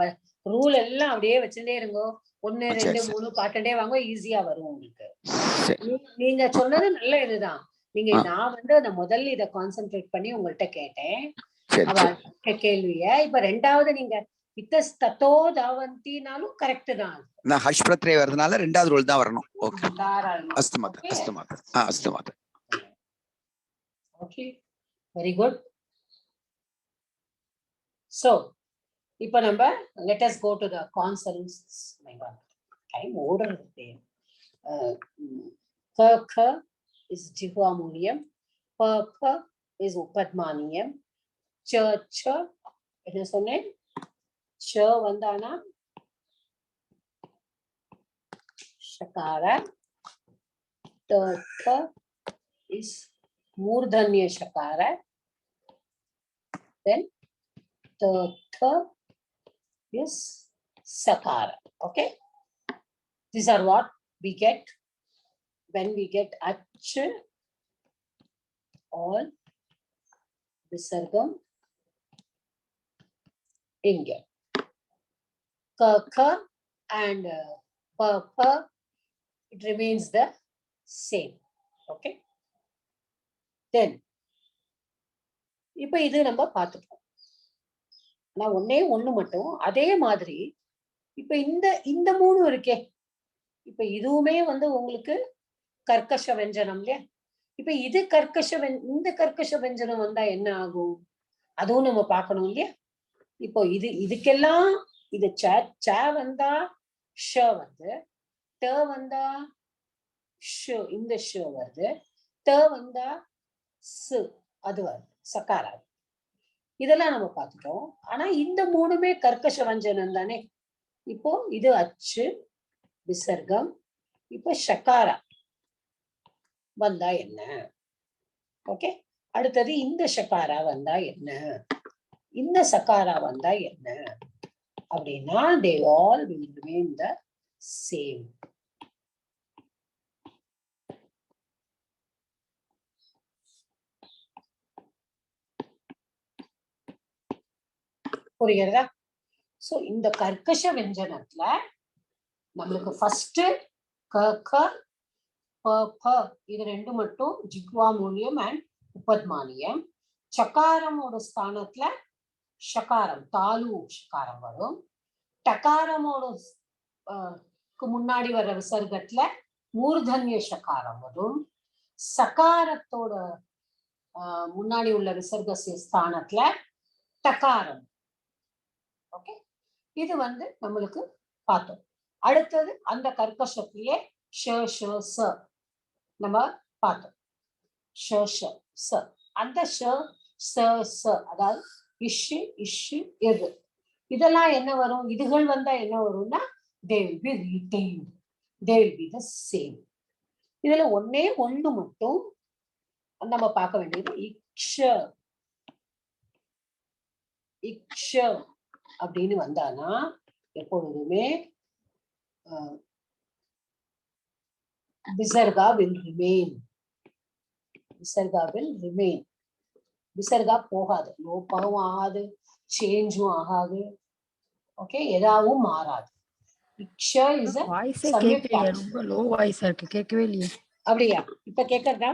ரூல் எல்லாம் அப்படியே வச்சுட்டே இருங்கோ. 1 2 3 பாட்டுட்டே வாங்க, ஈஸியா வரும் உங்களுக்கு. நீங்க சொன்னது நல்ல இதுதான். நீங்க நான் வந்து அந்த முதல்ல இத கான்சென்ட்ரேட் பண்ணி உங்கள்கிட்ட கேட்டேன் கேள்விய. இப்ப ரெண்டாவது நீங்க இத்தஸ்தோ தாவந்தினாலும் கரெக்ட் தான். நான் ஹஷ் பிரத்யை வரதுனால ரெண்டாவது ரூல் தான் வரணும். ஓகே, அஸ்து மாதா, அஸ்து மாதா, அஸ்து மாதா. Okay, very good. சோ இப்ப நம்ம let us go to the consonants. My god, time ஓடுறது. க க is ஜிஹ்வாமூலியம், ப ப is உபத்மானியம், ச ச என்ன சொன்னேன், ச வந்தானா ஷகார, த த is மூர்தன்ய ஷகார, then the th is sakara. Okay, these are what we get when we get ach or visargam inge. Ka kha and pa pa, it remains the same. Okay, then இப்ப இது நம்ம பார்த்துப்போம். நான் ஒண்ணு மட்டும் அதே மாதிரி இப்ப இந்த 3 இருக்கே, இப்ப இதுவுமே வந்து உங்களுக்கு கர்க்கஷ வெஞ்சனம் இல்லையா? இப்ப இது இந்த கர்க்கஷ வெஞ்சனம் வந்தா என்ன ஆகும், அதுவும் நம்ம பார்க்கணும் இல்லையா? இப்போ இதுக்கெல்லாம் இது ச வந்தா ஷ வந்து, ட வந்தா ஷ, இந்த ஷ வருது, த வந்தா சு, அது வருது சகாரா. இதெல்லாம் நம்ம பார்த்துட்டோம். ஆனா இந்த 3மே கர்க்கஷ வஞ்சனம் தானே. இப்போ இது அச்சு விசர்க்கம், இப்போ ஷகாரா வந்தா என்ன? ஓகே, அடுத்தது இந்த ஷகாரா வந்தா என்ன, இந்த சகாரா வந்தா என்ன அப்படின்னா they all will remain the same. புரியுறதா? சோ இந்த கர்க்கஷ வெஞ்சனத்துல நம்மளுக்கு ஃபர்ஸ்ட் க க ப ப இது ரெண்டு மட்டும் ஜிஹ்வா மூலியம் அண்ட் உபத்மானியம். சகாரமோட ஸ்தானத்துல ஷகாரம், தாலு ஷகாரம் வரும். டகாரமோட முன்னாடி வர்ற விசர்க்கத்துல மூர்தன்ய ஷகாரம் வரும். சகாரத்தோட முன்னாடி உள்ள விசர்க்க ஸ்தானத்துல டகாரம். ஓகே, இது வந்து நம்மளுக்கு பார்த்தோம். அடுத்தது அந்த கர்க்கஷத்திலேயே ஷ ஷ ச நம்ம பார்த்தோம். ஷ ஷ ச, அந்த ஷ ச ச அதாவது இஷு இஷு இரு, இதெல்லாம் என்ன வரும், இதுகள் வந்தா என்ன வரும்னா they will be retained, they will be the same. இதுல ஒண்ணு மட்டும் நம்ம பார்க்க வேண்டியது இக்ஷ இக்ஷ அப்படின்னு வந்தானா எப்பொழுதுமே visarga will remain, visarga will remain. Visarga போகாது, லோப்பாவும் ஆகாது, சேஞ்சும் ஆகாது. ஓகே, எதாவும் மாறாது. இக்ஷா இஸ் ரொம்ப லோ வாய்ஸா இருக்கு, கேட்கவே இல்லையே. அப்படியா? இப்ப கேக்குறதா?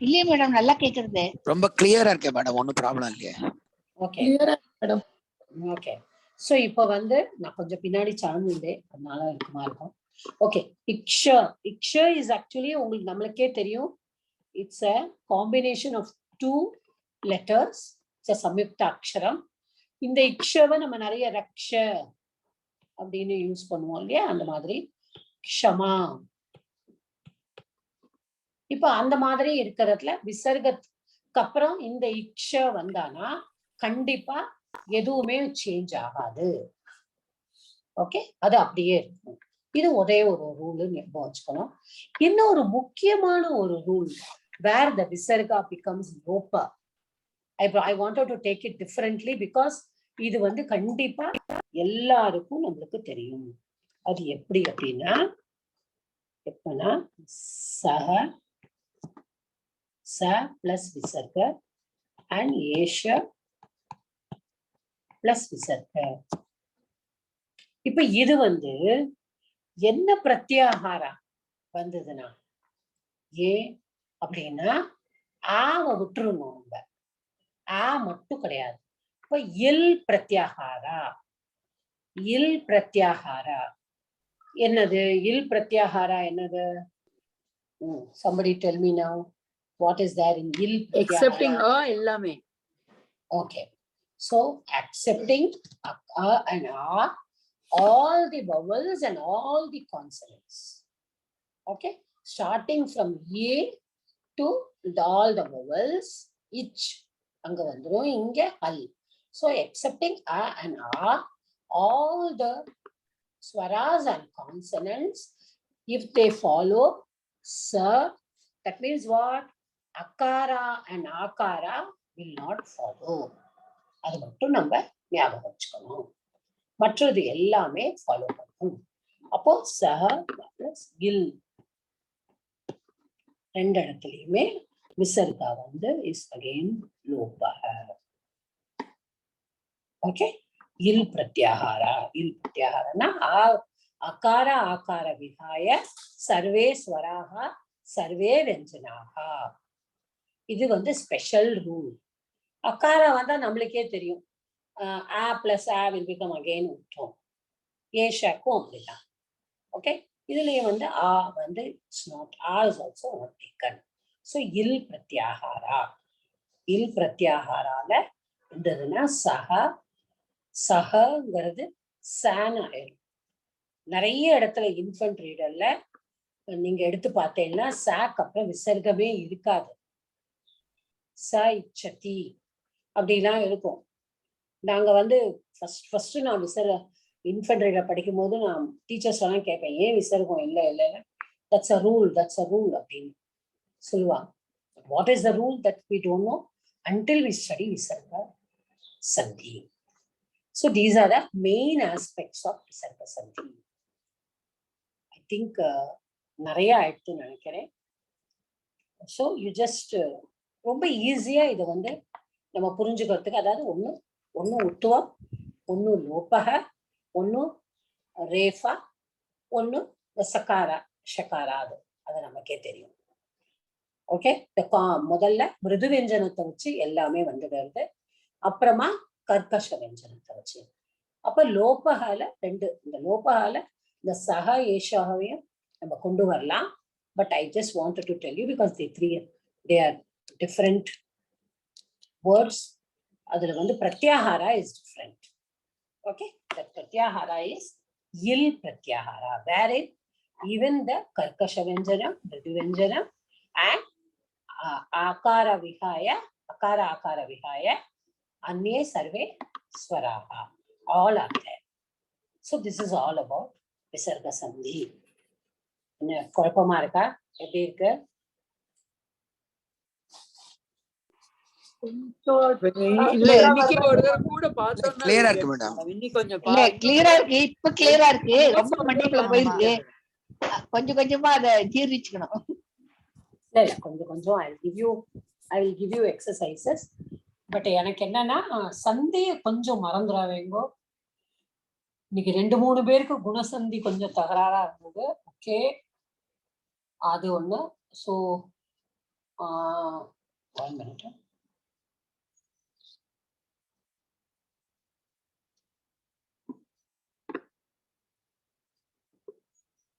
இல்லையே மேடம், நல்லா கேக்குறது. ரொம்ப கிளியரா இருக்கே மேடம், ஒன்னும் ப்ராப்ளம் இல்லையே. Okay madam. ஓகே, சோ இப்போ வந்து நான் கொஞ்சம் பின்னாடி சார்ந்திருந்தேன், அதனால இருக்குமா இருக்கும். ஓகே, இக்ஷா இக்ஷா இஸ் ஆக்சுவலி உங்களுக்கு நம்மளுக்கே தெரியும், it's a combination of 2 letters, it's a சம்யுக்த அக்ஷரம். இந்த இக்ஷவை நம்ம நிறைய ரக்ஷ அப்படின்னு யூஸ் பண்ணுவோம் இல்லையா, அந்த மாதிரி க்ஷமா. இப்ப அந்த மாதிரி இருக்கிறதுல விசர்க அப்புறம் இந்த இக்ஷ வந்தானா கண்டிப்பா எதுவுமே சேஞ்ச் ஆகாது. ஓகே, அது அப்படியே இருக்கும். இது ஒரே ஒரு ரூல் ஞாபகம் வச்சுக்கணும். இன்னொரு முக்கியமான ஒரு ரூல், வேர் த விசர்கா பிகம்ஸ் லோபா. I wanted to take it differently because இது வந்து கண்டிப்பா எல்லாருக்கும் நம்மளுக்கு தெரியும். அது எப்படி அப்படின்னா, எப்பனா சஹ ச பிளஸ் விசர்க அண்ட் ஏஷ பிளஸ் விசர்க. இப்ப இது வந்து என்ன பிரத்யாகாரா வந்ததுன்னா, ஏன் அப்படின்னா ஆவ விட்டுருணும். நம்ம ஆ மட்டும் கிடையாது. இப்ப இல் பிரத்யாகாரா. இல் பிரத்யாகாரா என்னது? இல் பிரத்யாகாரா என்னது? somebody tell me now, what is there in il pratyahara? Accepting எல்லாமே. Okay, so accepting and all the vowels and all the consonants. Okay, starting from a to all the vowels, ich anga vandrum, inge al. So accepting a and all the swaras and consonants, if they follow sa, that means what? Akara and akara will not follow. அது மட்டும் நம்ம ஞாபகம் வச்சுக்கணும். மற்றது எல்லாமே ஃபாலோ பண்ணும். அப்போ சஹ பிளஸ் இல் ரெண்டு இடத்துலயுமே விசர்கா வந்து இஸ் அகெயின் லோபஹ. ஓகே, இல் பிரத்யாகாரா. இல் பிரத்யாகாரனா அகார ஆகார விகாய சர்வே ஸ்வராக சர்வே வெஞ்சனாக. இது வந்து ஸ்பெஷல் ரூல். அகாரா வந்தா நம்மளுக்கே தெரியும். a plus a will become again uttam. ஏஷாக்கும் அப்படிதான். ஓகே, இதுலயே வந்து ஆ வந்து இட்ஸ் நாட், ஆ is also not taken. So இல் பிரத்யாகாரா. இல் பிரத்யாகாரால இருந்ததுன்னா சஹ, சஹங்கிறது சான் ஆயிடும். நிறைய இடத்துல இன்ஃபன்ட் ரீடர்ல நீங்க எடுத்து பார்த்தீங்கன்னா சாக்கு அப்புறம் விசர்க்கமே இருக்காது. ச இச்சதி அப்படிலாம் இருக்கும். நாங்க வந்து ஃபர்ஸ்ட் நான் இன்ஃபன்ட் ரீடர் படிக்கும் போது நான் டீச்சர்ஸ் எல்லாம் கேட்பேன், ஏன் விசர்க்கம் இல்லை இல்லை, that's a rule, that's a rule அப்படின்னு சொல்லுவாங்க. What is the rule that we don't know until we study Visarga Sandhi. So these are the main aspects of Visarga Sandhi. I think நிறைய ஆயிடுத்து நினைக்கிறேன். ஸோ யூ ஜஸ்ட் ரொம்ப ஈஸியா இதை வந்து நம்ம புரிஞ்சுக்கிறதுக்கு, அதாவது ஒன்று உத்துவம், ஒன்று லோபக, ஒன்று ரேஃபா, ஒன்று சகாரா ஷகாரா. அது நமக்கே தெரியும். ஓகே, முதல்ல மிருது வெஞ்சனத்தை வச்சு எல்லாமே வந்துடுறது, அப்புறமா கர்க்கஷ வெஞ்சனத்தை வச்சு. அப்ப லோபகால ரெண்டு, இந்த லோபகால இந்த சக ஏஷாவையும் நம்ம கொண்டு வரலாம். But I just wanted to tell you because they are different words. அதுல வந்து pratyahara is different. Okay, that pratyahara is il pratyahara, wherein even the karkasha venjanam, mridu venjanam and akara vihaya, akara vihaya, anye sarve swaraha, all are there. So this is all about Visarga Sandhi. என்ன குழப்பமா இருக்கா? எப்படி இருக்கு? கிளியரா இருக்கு மேடம். கிளியரா இருக்கு, இப்ப கிளியரா இருக்கு. ரொம்ப மண்டைக்குள்ள போயிருக்கு. கொஞ்சம் கொஞ்சமா அதை ஜீர்ணிச்சுக்கணும். கொஞ்சம் கொஞ்சம் I will give you exercises. But எனக்கு என்னன்னா சந்திய கொஞ்சம் மறந்துடாவேங்கோ. இன்னைக்கு 2-3 பேருக்கு குணசந்தி கொஞ்சம் தகராறா இருந்தது. ஓகே, அது ஒண்ணு. So 1 minute.